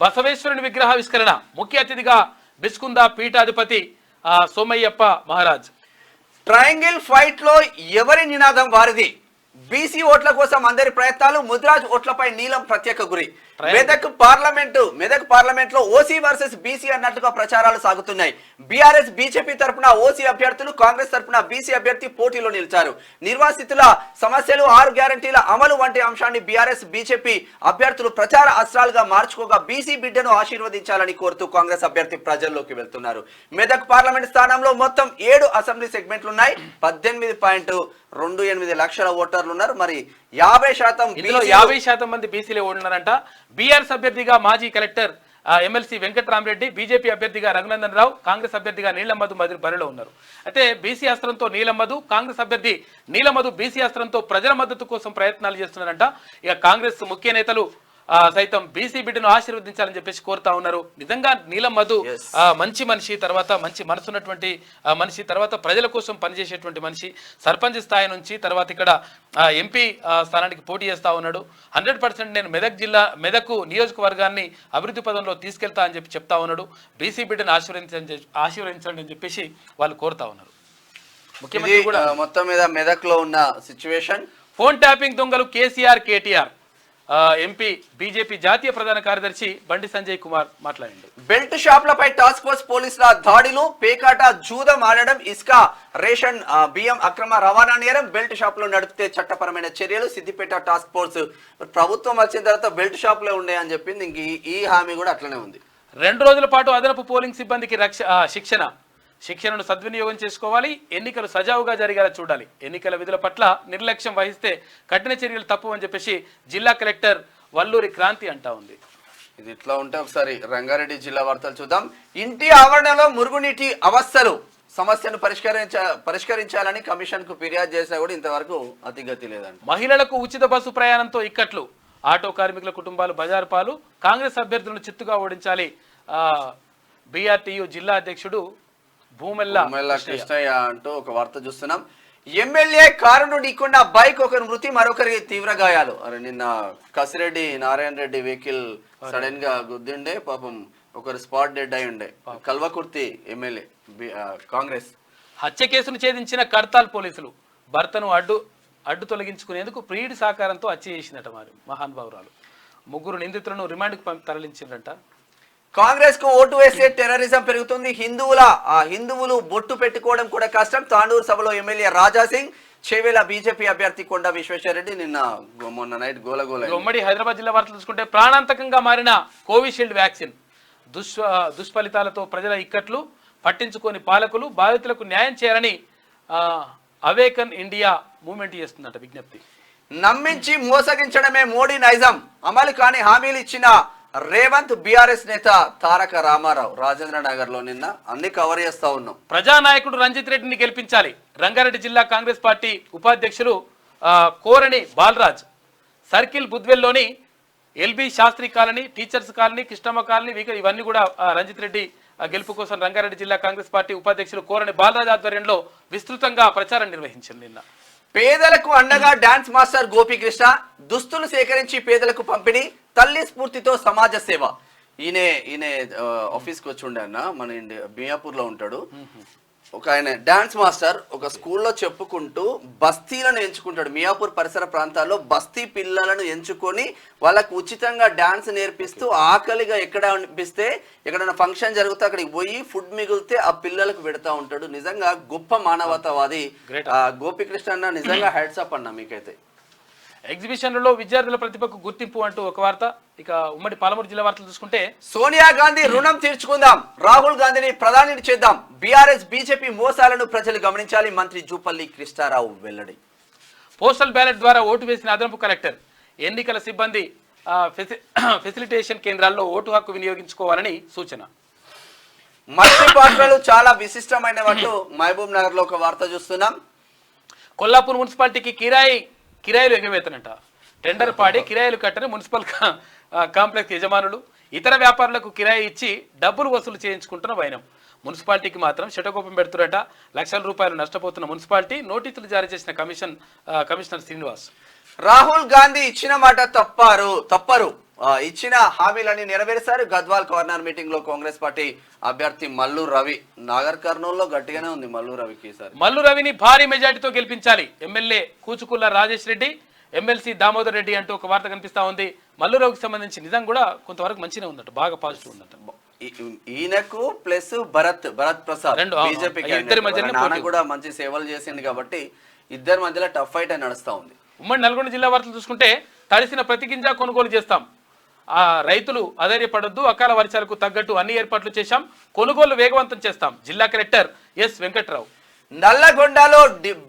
బసవేశ్వరుని విగ్రహావిష్కరణ. ముఖ్య అతిథిగా బిస్కుందా పీఠాధిపతి సోమయ్యప్ప మహారాజ్. ట్రయాంగిల్ ఫైట్ లో ఎవరి నినాదం వారిది. బీసీ ఓట్ల కోసం అందరి ప్రయత్నాలు. ముద్రాజ్ ఓట్లపై నీలం ప్రత్యేక గురి. మెదక్ పార్లమెంట్ లో ఓసీ వర్సెస్ బీసీ అన్నట్టుగా ప్రచారాలు సాగుతున్నాయి. బీఆర్ఎస్ బీజేపీ తరపున ఓసీ అభ్యర్థులు, కాంగ్రెస్ తరపున బీసీ అభ్యర్థి పోటీలో నిలిచారు. నిర్వాసితుల సమస్యలు, 6 గ్యారంటీల అమలు వంటి అంశాన్ని బీఆర్ఎస్ బీజేపీ అభ్యర్థులు ప్రచార అస్త్రాలుగా మార్చుకోగా బీసీ బిడ్డను ఆశీర్వదించాలని కోరుతూ కాంగ్రెస్ అభ్యర్థి ప్రజల్లోకి వెళ్తున్నారు. మెదక్ పార్లమెంట్ స్థానంలో మొత్తం 7 అసెంబ్లీ సెగ్మెంట్లున్నాయి. 18.28 లక్షల ఓటర్లు ఉన్నారు. మరి 50% మంది బీసీలే ఓడినారంట. బీఆర్ఎస్ అభ్యర్థిగా మాజీ కలెక్టర్ ఎమ్మెల్సీ వెంకట్రామరెడ్డి, బీజేపీ అభ్యర్థిగా రఘునందన్ రావు, కాంగ్రెస్ అభ్యర్థిగా నీలమ్మధు బరిలో ఉన్నారు. అయితే బీసీ అస్త్రంతో నీలమ్మధు, కాంగ్రెస్ అభ్యర్థి నీలమ్మధు బీసీ అస్త్రంతో ప్రజల మద్దతు కోసం ప్రయత్నాలు చేస్తున్నారంట. ఇక కాంగ్రెస్ ముఖ్య నేతలు సైతం బీసీ బిడ్డను ఆశీర్వదించాలని చెప్పేసి కోరుతా ఉన్నారు. నిజంగా నీలమ్మధు మంచి మనిషి, తర్వాత మంచి మనసున్నటువంటి మనిషి, తర్వాత ప్రజల కోసం పనిచేసేటువంటి మనిషి. సర్పంచ్ స్థాయి నుంచి తర్వాత ఇక్కడ ఎంపీ స్థానానికి పోటీ చేస్తా ఉన్నాడు. 100% నేను మెదక్ నియోజకవర్గాన్ని అభివృద్ధి పదంలో తీసుకెళ్తా అని చెప్పి చెప్తా ఉన్నాడు. బీసీ బిడ్డను ఆశీర్వదించండి అని చెప్పేసి వాళ్ళు కోరుతా ఉన్నారు. ముఖ్యమంత్రి కూడా మొత్తం మీద మెదక్ లో ఉన్న సిచ్యువేషన్. ఫోన్ ట్యాపింగ్ దొంగలు కేసీఆర్ కేటీఆర్. ఎంపీ బీజేపీ జాతీయ ప్రధాన కార్యదర్శి బండి సంజయ్ కుమార్ మాట్లాడింది. బెల్ట్ షాపులపై టాస్క్ ఫోర్స్ పోలీసుల దాడులు. పేకాట, జూదం ఆడడం, ఇసుక, రేషన్ బియ్యం అక్రమ రవాణా నేరం. బెల్ట్ షాపులు నడిపితే చట్టపరమైన చర్యలు. సిద్దిపేట టాస్క్ ఫోర్స్ ప్రభుత్వం వచ్చిన తర్వాత బెల్ట్ షాపులే ఉండే అని చెప్పింది. ఇంక ఈ హామీ కూడా అట్లనే ఉంది. 2 రోజుల పాటు అదనపు పోలింగ్ సిబ్బందికి శిక్షణను సద్వినియోగం చేసుకోవాలి. ఎన్నికలు సజావుగా జరిగేలా చూడాలి. ఎన్నికల విధుల పట్ల నిర్లక్ష్యం వహిస్తే కఠిన చర్యలు తప్పు అని చెప్పేసి జిల్లా కలెక్టర్ వల్లూరి క్రాంతి అంటా ఉంది. ఇది ఇట్లా ఉంటే ఒకసారి రంగారెడ్డి జిల్లా వార్తలు చూద్దాం. ఇంటి ఆవరణలో మురుగునీటి అవస్థలు సమస్యను పరిష్కరించాలని కమిషన్ కు ఫిర్యాదు చేసినా కూడా ఇంతవరకు అతిగతి లేదంట. మహిళలకు ఉచిత బస్సు ప్రయాణంతో ఇక్కట్లు. ఆటో కార్మికుల కుటుంబాలు బజారు పాలు. కాంగ్రెస్ అభ్యర్థులను చిత్తుగా ఓడించాలి. బీఆర్టీయూ జిల్లా అధ్యక్షుడు భూమెల్ల కృష్ణయ్య అంటూ ఒక వార్త చూస్తున్నాం. ఎమ్మెల్యే కారును ఢీకొన్న బైక్, ఒకరు మృతి, మరొకరికి తీవ్ర గాయాలు. అరే నిన్న కసిరెడ్డి నారాయణ రెడ్డి వెహికల్ సడన్ గా గుద్దిండే, పాపం ఒకరు స్పాట్ డెడ్ అయి ఉండే. కల్వకుర్తి ఎమ్మెల్యే కాంగ్రెస్. హత్య కేసును ఛేదించిన కర్తాల్ పోలీసులు. భర్తను అడ్డు తొలగించుకునేందుకు ప్రియుడి సహకారంతో హత్య చేసినట్ట మరి మహానుభావురాలు. 3 నిందితులను రిమాండ్కు తరలించిందంట. కాంగ్రెస్ కు ఓటు వేసే టెర్రరిజం పెరుగుతుంది. హిందువులు బొట్టు పెట్టుకోవడం కూడా కష్టం. తాండూరు సభలో ఎమ్మెల్యే రాజాసింగ్. చేవేల బీజేపీ అభ్యర్థి కొండ విశ్వేశ్వరరెడ్డి మొన్న నైట్ గోలగోల. ఉమ్మడి హైదరాబాద్ జిల్లా వార్తలు చూసుకుంటే ప్రాణాంతకంగా మారిన కోవిషీల్డ్ వ్యాక్సిన్. దుష్ఫలితాలతో ప్రజల ఇక్కట్లు పట్టించుకొని పాలకులు బాధితులకు న్యాయం చేయాలని అవేకన్ ఇండియా మూవ్మెంట్ చేస్తుందంట విజ్ఞప్తి. నమ్మించి మోసగించడమే మోడీ నైజం. అమలు కాని హామీలు ఇచ్చిన రేవంత్ బీఆర్ఎస్ నేత తారక రామారావు రాజేంద్ర నగర్ లో నిన్న అన్ని కవర్ చేస్తా ఉన్నాం. ప్రజానాయకుడు రంజిత్ రెడ్డిని గెలిపించాలి. రంగారెడ్డి జిల్లా కాంగ్రెస్ పార్టీ ఉపాధ్యక్షులు కోరణి బాలరాజ్ సర్కిల్ బుద్వెల్లోని LB Shastri colony, teachers colony, Krishnamma colony ఇవన్నీ కూడా రంజిత్ రెడ్డి గెలుపు కోసం రంగారెడ్డి జిల్లా కాంగ్రెస్ పార్టీ ఉపాధ్యక్షులు కోరణి బాలరాజ్ ఆధ్వర్యంలో విస్తృతంగా ప్రచారం నిర్వహించింది. నిన్న పేదలకు అండగా డాన్స్ మాస్టర్ గోపీకృష్ణ దుస్తులు సేకరించి పేదలకు పంపిణీ, తల్లి స్ఫూర్తితో సమాజ సేవ. ఈయన ఆఫీస్కి వచ్చి ఉండే అన్న మన మియాపూర్ లో ఉంటాడు. ఒక ఆయన డాన్స్ మాస్టర్ ఒక స్కూల్లో చెప్పుకుంటూ బస్తీలను ఎంచుకుంటాడు. మియాపూర్ పరిసర ప్రాంతాల్లో బస్తీ పిల్లలను ఎంచుకొని వాళ్ళకు ఉచితంగా డాన్స్ నేర్పిస్తూ ఆకలిగా ఎక్కడ అనిపిస్తే ఎక్కడైనా ఫంక్షన్ జరిగితే అక్కడికి పోయి ఫుడ్ మిగిలితే ఆ పిల్లలకు పెడతా ఉంటాడు. నిజంగా గొప్ప మానవతావాది గోపీకృష్ణ అన్న. నిజంగా హెడ్స్ అప్ అన్న మీకైతే. ఎగ్జిబిషన్లలో విద్యార్థుల ప్రతిభకు గుర్తింపు అంటూ ఒక వార్త. ఇక ఉమ్మడి పాలమూరు జిల్లా వార్తలు చూసుకుంటే సోనియా గాంధీ రుణం తీర్చుకుందాం, రాహుల్ గాంధీని ప్రధానిని చేద్దాం, బీఆర్ఎస్ బీజేపీ మోసాలను ప్రజలు గమనించాలి, మంత్రి జూపల్లి కృష్ణారావు వెల్లడి. పోస్టల్ బ్యాలెట్ ద్వారా ఓటు వేసిన అదనపు కలెక్టర్ ఎన్నికల సిబ్బంది ఫెసిలిటేషన్ కేంద్రాల్లో ఓటు హక్కు వినియోగించుకోవాలని సూచన. మట్టి పాత్రలు చాలా విశిష్టమైనవంటూ మహబూబ్ నగర్ లో ఒక వార్త చూస్తున్నాం. కొల్లాపూర్ మున్సిపాలిటీకి కిరాయిలు ఎగవేతనంట. టెండర్ పాడి కిరాయిలు కట్టని మున్సిపల్ కాంప్లెక్స్ యజమానులు ఇతర వ్యాపారులకు కిరాయి ఇచ్చి డబ్బులు వసూలు చేయించుకుంటున్న వైనం. మున్సిపాలిటీకి మాత్రం శటకోపం పెడుతున్నట. లక్షల రూపాయలు నష్టపోతున్న మున్సిపాలిటీ నోటీసులు జారీ చేసిన కమిషనర్ శ్రీనివాస్. రాహుల్ గాంధీ ఇచ్చిన మాట తప్పరు, ఇచ్చిన హామీలని నెరవేర్చారు. గద్వాల్ గవర్నర్ మీటింగ్ లో కాంగ్రెస్ పార్టీ అభ్యర్థి మల్లు రవి. నాగర్ కర్నూలులో గట్టిగానే ఉంది మల్లు రవికి. మల్లు రవిని భారీ మెజార్టీతో గెలిపించాలి. ఎమ్మెల్యే కూచుకుల్ల రాజేష్ రెడ్డి, ఎమ్మెల్సీ దామోదర్ రెడ్డి అంటూ ఒక వార్త కనిపిస్తా ఉంది. మల్లు రవికి సంబంధించి నిజం కూడా కొంతవరకు మంచిగా ఉందట, బాగా పాజిటివ్ ఉందట. ఈయనకు ప్లస్ భరత్ ప్రసాద్ బీజేపీ కూడా మంచి సేవలు చేసింది కాబట్టి ఇద్దరి మధ్యలో టఫ్ ఫైట్ అని నడుస్తా ఉంది. ఉమ్మడి నల్గొండ జిల్లా వార్తలు చూసుకుంటే తడిసిన ప్రతి గింజ కొనుగోలు చేస్తాం, రైతులు అధైర్యపడొద్దు, అకాల వర్షాలకు తగ్గట్టు అన్ని ఏర్పాట్లు చేశాం, కొనుగోలు వేగవంతం చేస్తాం. జిల్లా కలెక్టర్ ఎస్ వెంకట్రావు. నల్లగొండలో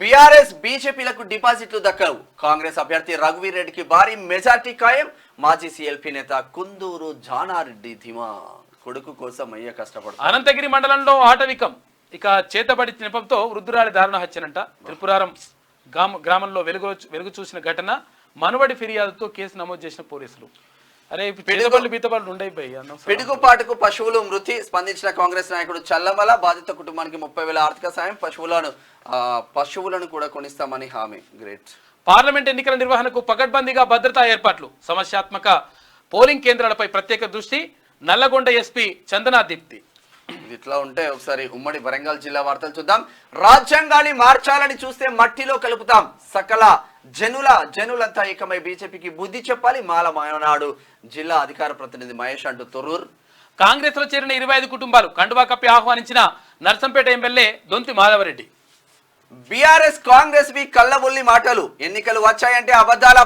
బీఆర్ఎస్ బీజేపీలకు డిపాజిట్లు దక్కవు. కాంగ్రెస్ అభ్యర్థి రఘువీర్ రెడ్డికి భారీ మెజార్టీ ఖాయం. మాజీ సిఎల్పి నేత కుందూరు జానారెడ్డి ధీమా. కొడుకు కోసం అయ్యే కష్టపడు. అనంతగిరి మండలంలో ఆటవికం ఇక చేతబడి నెపంతో వృద్ధురాలి దారుణ హత్యనంట. త్రిపురారం గ్రామంలో వెలుగు చూసిన ఘటన. మనువడి ఫిర్యాదుతో కేసు నమోదు చేసిన పోలీసులు. అరే బీతబళ్ళు ఉండయి. పిడుగుపాటుకు పశువులు మృతి. స్పందించిన కాంగ్రెస్ నాయకుడు చల్లమల. బాధిత కుటుంబానికి 30,000 ఆర్థిక సాయం, పశువులను కూడా కొనిస్తామని హామీ. గ్రేట్. పార్లమెంట్ ఎన్నికల నిర్వహణకు పకడ్బందీగా భద్రతా ఏర్పాట్లు. సమస్యాత్మక పోలింగ్ కేంద్రాలపై ప్రత్యేక దృష్టి. నల్లగొండ ఎస్పీ చందనా దీప్తి. ఇట్లా ఉంటే ఒకసారి ఉమ్మడి వరంగల్ జిల్లా వార్తలు చూద్దాం. రాజ్యాంగాన్ని మార్చాలని చూస్తే మట్టిలో కలుపుతాం. సకల జనులంతా ఏకమై బీజేపీకి బుద్ధి చెప్పాలి. మాలమాయనాడు జిల్లా అధికార ప్రతినిధి మహేష్ అంటూ తొర్రూర్. కాంగ్రెస్ లో చేరిన 25 కుటుంబాలు కండువా కప్పి ఆహ్వానించిన నర్సంపేట ఎమ్మెల్యే దొంతి మాధవరెడ్డి. బీఆర్ఎస్ కాంగ్రెస్ వి కళ్ళబొల్లి మాటలు. ఎన్నికలు వచ్చాయంటే అబద్ధాల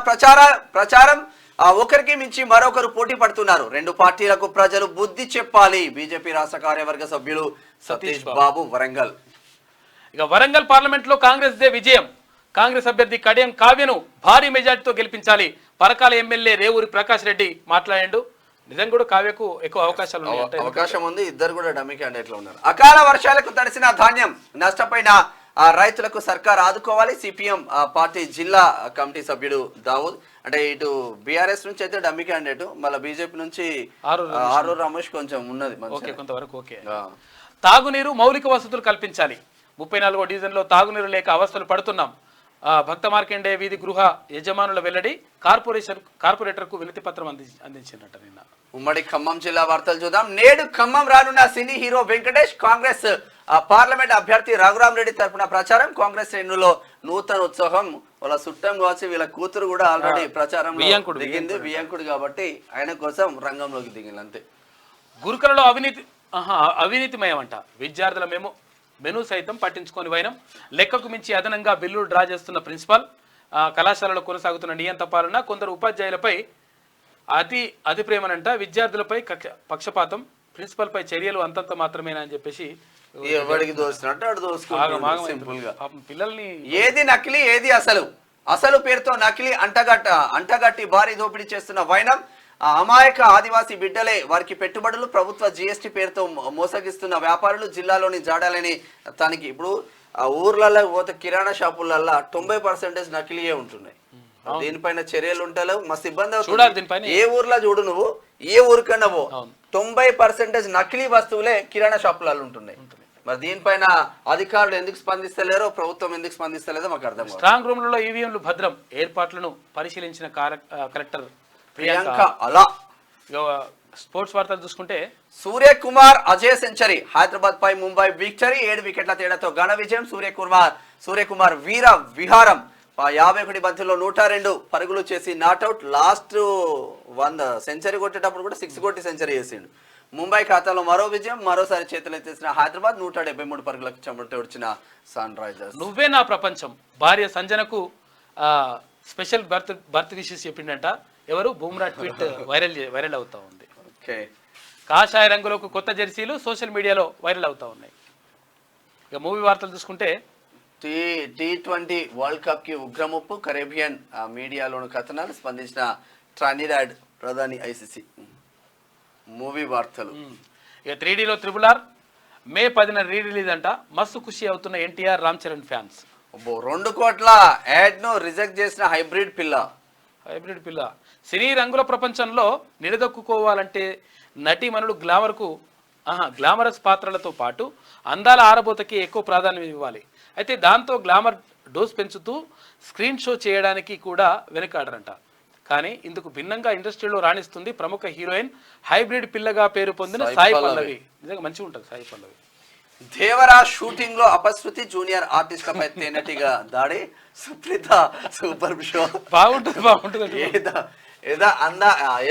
ప్రచారం. ఒకరికి మించి మరొకరు పోటీ పడుతున్నారు. రెండు పార్టీలకు ప్రజలు బుద్ధి చెప్పాలి. బీజేపీ రాష్ట్ర కార్యవర్గ సభ్యులు సతీష్ బాబు వరంగల్. ఇక వరంగల్ పార్లమెంట్ లో కాంగ్రెస్ దే విజయం. కాంగ్రెస్ అభ్యర్థి కడియం కావ్యను భారీ మెజార్టీతో గెలిపించాలి. పరకాల ఎమ్మెల్యే రేవూరి ప్రకాష్ రెడ్డి మాట్లాడాడు. నిజంగా కూడా కావ్యకు ఎక్కువ అవకాశం ఉంది. ఇద్దరు కూడా డమ్మీ క్యాండిడేట్లు ఉన్నారు. అకాల వర్షాలకు తడిసిన ధాన్యం నష్టపోయిన రైతులకు సర్కార్ ఆదుకోవాలి. సిపిఎం పార్టీ జిల్లా కమిటీ సభ్యుడు దావూద్. అంటే ఇటు బీఆర్ఎస్ నుంచి అయితే డమ్మీ క్యాండిడేట్, మళ్ళీ బీజేపీ నుంచి ఆరూరు రమేష్ కొంచెం ఉన్నది కొంతవరకు. తాగునీరు మౌలిక వసతులు కల్పించాలి. 34వ డివిజన్లో తాగునీరు లేక అవస్థలు పడుతున్నాం. భక్త మార్కండే వీధి గృహ యజమానుల వెల్లడి. కార్పొరేటర్కు వినతి పత్రం అందించినట్ట నిన్న. ఉమ్మడి ఖమ్మం జిల్లా వార్తలు చూద్దాం. నేడు ఖమ్మం రానున్న cine hero Venkatesh. Congress parliament అభ్యర్థి రఘురామరెడ్డి తరఫున ప్రచారం. కాంగ్రెస్ శ్రేణుల్లో నూతన ఉత్సాహం. వాళ్ళ చుట్టం కావచ్చు, వీళ్ళ కూతురు కూడా ఆల్రెడీ ప్రచారంలో దిగింది. బియ్యంకుడు కాబట్టి ఆయన కోసం రంగంలోకి దిగింది అంతే. గురుకులలో అవినీతిమయం అంట. విద్యార్థుల మెను సైతం పట్టించుకొని వైనం. లెక్కకు మించి అదనంగా బిల్లులు డ్రా చేస్తున్న ప్రిన్సిపాల్. కళాశాలలో కొనసాగుతున్న నియంత పాలన. కొందరు ఉపాధ్యాయులపై అతి ప్రేమనంట. విద్యార్థులపై పక్షపాతం. ప్రిన్సిపల్ పై చర్యలు అంతంత మాత్రమేనా అని చెప్పేసి ఎవరికి దోస్తున్నట్టు అటు దోసుకుంటారు సింపుల్ గా. పిల్లల్ని ఏది నకిలీ ఏది అసలు పేరుతో నకిలీ అంటగట్టి భారీ దోపిడీ చేస్తున్న వైనం. ఆ అమాయక ఆదివాసీ బిడ్డలే వారికి పెట్టుబడులు ప్రభుత్వ జీఎస్టీ పేరుతో మోసగిస్తున్న వ్యాపారులు జిల్లాలోని జాడాలని తనకి ఇప్పుడు ఆ ఊర్లలో పోతే కిరాణా షాపులల్లో 90% నకిలీయే ఉంటున్నాయి. దీనిపైన చర్యలు ఉంటలేవు, మస్తు ఇబ్బంది అవుతుంది. ఏ ఊర్లో చూడు నువ్వు, ఏ ఊరికన్నా పో 90% నకిలీ వస్తువులే కిరాణా షాపులలో ఉంటున్నాయి. మరి దీనిపైన అధికారులు ఎందుకు స్పందిస్తలేరో, ప్రభుత్వం ఎందుకు స్పందిస్తలేదో మాకు అర్థం. స్ట్రాంగ్ రూమ్లలో ఈవీఎంలు భద్రం ఏర్పాట్లను పరిశీలించిన కలెక్టర్ ప్రియాంక అలా. స్పోర్ట్స్ వార్తలు చూసుకుంటే సూర్యకుమార్ అజయ్ సెంచరీ, హైదరాబాద్ పై ముంబై విక్టరీ, 7 వికెట్ల తేడాతో ఘన విజయం. సూర్యకుమార్ వీర విహారం 51 బంతుల్లో 102 పరుగులు చేసి నాట్అవుట్. లాస్ట్ 100 సెంచరీ కొట్టేటప్పుడు కూడా 6 కొట్టి సెంచరీ చేసిండు. ముంబై ఖాతాలో మరో విజయం, మరోసారి చేతులెత్తేసిన హైదరాబాద్ 173 పరుగులకు చెమట వచ్చిన సన్ రైజర్స్. నువ్వే నా ప్రపంచం భార్య సంజనకు స్పెషల్ బర్త్ విషెస్ చెప్పిండంట. ఎవరు? బూమ్రా ట్వీట్ వైరల్ అవుతా ఉంది. కాషాయ రంగులకు కొత్త జెర్సీలు సోషల్ మీడియాలో వైరల్ అవుతా ఉన్నాయి. ఇక మూవీ వార్తలు చూసుకుంటే T20 వరల్డ్ కప్ కి ఉగ్రముప్పు, కరేబియన్ మీడియాలోని కథనాలు స్పందించిన ట్రానిడాడ్ ప్రధాని ఐసీసీ. మూవీ వార్తలు ఇక 3Dలో RRR మే 10న రిలీజ్ అంట. మస్తు ఖుషి అవుతున్న ఎన్టీఆర్ రామ్ చరణ్ ఫ్యాన్స్. 2 కోట్ల యాడ్ ను రిజెక్ట్ చేసిన హైబ్రిడ్ పిల్ల. సినీ రంగుల ప్రపంచంలో నిలదొక్కుకోవాలంటే నటీమణులు గ్లామరస్ పాత్రలతో పాటు అందాల ఆరబోతకి ఎక్కువ ప్రాధాన్యం ఇవ్వాలి. అయితే దాంతో గ్లామర్ డోస్ పెంచుతూ స్క్రీన్ షో చేయడానికి కూడా వెనుకాడరంట. కానీ ఇందుకు భిన్నంగా ఇండస్ట్రీలో రాణిస్తుంది ప్రముఖ హీరోయిన్, హైబ్రిడ్ పిల్లగా పేరు పొందిన సాయి పల్లవి. నిజంగా మంచిగా ఉంటుంది సాయి పల్లవి. దేవరా షూటింగ్ లో అపశృతి, జూనియర్ ఆర్టిస్టులపై తేనెటిగా దాడి. Supritha super show. బాగుంటుంది.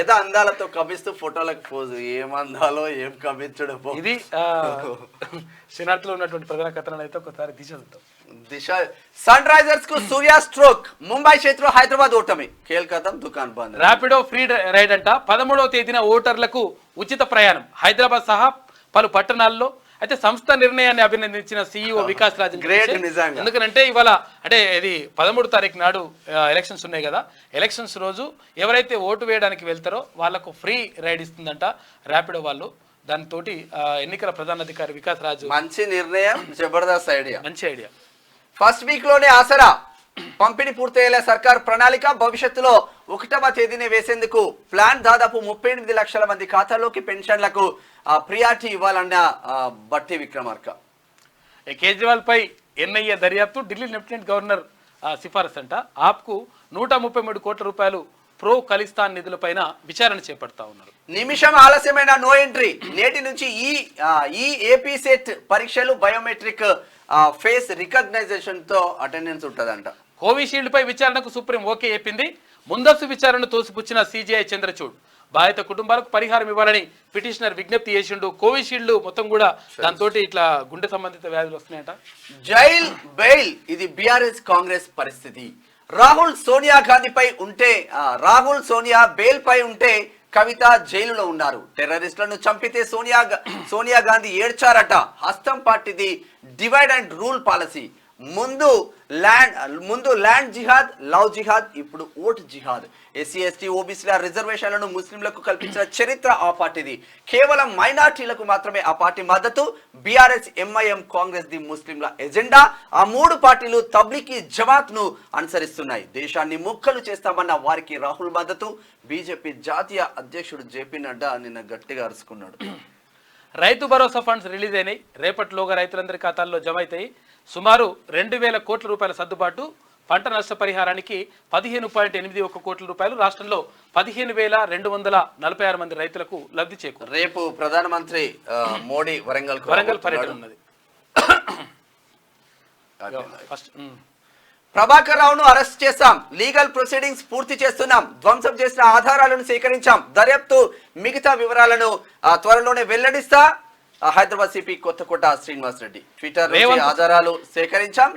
ఏదో అందాలతో కవిస్తూ ఫోటోలకు పోజు. ఏం అందాలో ఏం కవించడం. ఇది శనార్థలో ఉన్నటువంటి ప్రధాన కథనాలు అయితే ఒకసారి దిశ. సన్ రైజర్స్ కు సూర్య స్ట్రోక్, ముంబై చేతిలో హైదరాబాద్ ఓటమి. కేల్కతం దుకాన్ బంద్. ర్యాపిడో ఫ్రీ రైడ్ అంట. 13వ తేదీన ఓటర్లకు ఉచిత ప్రయాణం హైదరాబాద్ సహా పలు పట్టణాల్లో. అయితే సంస్థ నిర్ణయాన్ని అభినందించిన సీఈఓ వికాస్ రాజ్. గ్రేట్ నిజంగా. ఎందుకంటే ఇవాళ అంటే ఇది 13 తారీఖు నాడు ఎలక్షన్స్ ఉన్నాయి కదా. ఎలక్షన్స్ రోజు ఎవరైతే ఓటు వేయడానికి వెళ్తారో వాళ్లకు ఫ్రీ రైడ్ ఇస్తుందంట ర్యాపిడో వాళ్ళు. దానితో ఎన్నికల ప్రధానాధికారి వికాస్ రాజ్. మంచి నిర్ణయం, జబర్దస్త్ ఐడియా, మంచి ఐడియా. ఫస్ట్ వీక్ లోనే ఆసరా పంపిణీ పూర్తయ్యేలా సర్కార్ ప్రణాళిక. భవిష్యత్తులో 1వ తేదీనే వేసేందుకు ప్లాన్. దాదాపు 38 లక్షల మంది ఖాతాలోకి పెన్షన్లకు ప్రియారిటీ ఇవ్వాలన్న బట్టి విక్రమార్క. కేజ్రీవాల్ పై ఎన్ఐఏ దర్యాప్తు, ఢిల్లీ లెఫ్టినెంట్ గవర్నర్ సిఫారసు అంట. ఆప్కు 133 కోట్ల రూపాయలు ప్రో ఖలిస్తాన్ నిధులపైన విచారణ చేపడతా ఉన్నారు. నిమిషం ఆలస్యమైన నో ఎంట్రీ. నేటి నుంచి ఈ ఏపీ సెట్ పరీక్షలు బయోమెట్రిక్ ఫేస్ రికగ్నైజేషన్ తో అటెండెన్స్ ఉంటదంట. కోవిషీల్డ్ పై విచారణకు సుప్రీం ఓకే చెప్పింది. ముందస్తు విచారణను తోసిపుచ్చిన సిజిఐ చంద్రచూడ్. బాధిత కుటుంబాలకు పరిహారం ఇవ్వాలని పిటిషనర్ విజ్ఞప్తి చేసిండు. కోవిషీల్డ్ మొత్తం కూడా దాంతో ఇట్లా గుండె సంబంధిత వ్యాధులు వస్తున్నాయట. జైల్ బెయిల్, ఇది బీఆర్ఎస్ కాంగ్రెస్ పరిస్థితి. రాహుల్ సోనియా బెయిల్ పై ఉంటే కవిత జైలులో ఉన్నారు. టెర్రరిస్టులను చంపితే సోనియా గాంధీ ఏడ్చారట. హస్తం పార్టీది డివైడ్ అండ్ రూల్ పాలసీ. ముందు ల్యాండ్ జిహాద్, లవ్ జిహాద్, ఇప్పుడు ఓట్ జిహాద్. ఎస్సీ ఎస్టీ ఓబీసీల రిజర్వేషన్లను ముస్లింలకు కల్పించిన చరిత్ర ఆ పార్టీది. కేవలం మైనార్టీలకు మాత్రమే ఆ పార్టీ మద్దతు. బీఆర్ఎస్, ఎంఐఎం, కాంగ్రెస్ ది ముస్లింల ఎజెండా. ఆ 3 పార్టీలు తబ్లికీ జమాత్ ను అనుసరిస్తున్నాయి. దేశాన్ని ముక్కలు చేస్తామన్న వారికి రాహుల్ మద్దతు. బీజేపీ జాతీయ అధ్యక్షుడు జేపీ నడ్డా నిన్న గట్టిగా అరుచుకున్నాడు. రైతు భరోసా ఫండ్స్ రిలీజ్ అయినాయి. రేపటిలోగా రైతులందరి ఖాతాల్లో జమ అవుతాయి. సుమారు 2,000 కోట్ల రూపాయల సర్దుబాటు. పంట నష్టపరిహారానికి 15.81 కోట్ల రూపాయలు. రాష్ట్రంలో 15,246 మంది రైతులకు లబ్ధి చేకూరు. రేపు ప్రధానమంత్రి మోడీ వరంగల్ పర్యటన ఉన్నది. ప్రభాకర్ రావును అరెస్ట్ చేశాం. లీగల్ ప్రొసీడింగ్స్ పూర్తి చేస్తున్నాం. ధ్వంసం చేసిన ఆధారాలను సేకరించాం. దర్యాప్తు మిగతా వివరాలను త్వరలోనే వెల్లడిస్తా. హైదరాబాద్ సిపి కొత్తకోట శ్రీనివాస్ రెడ్డి. ట్విట్టర్ నుంచి ఆధారాలు సేకరించాం.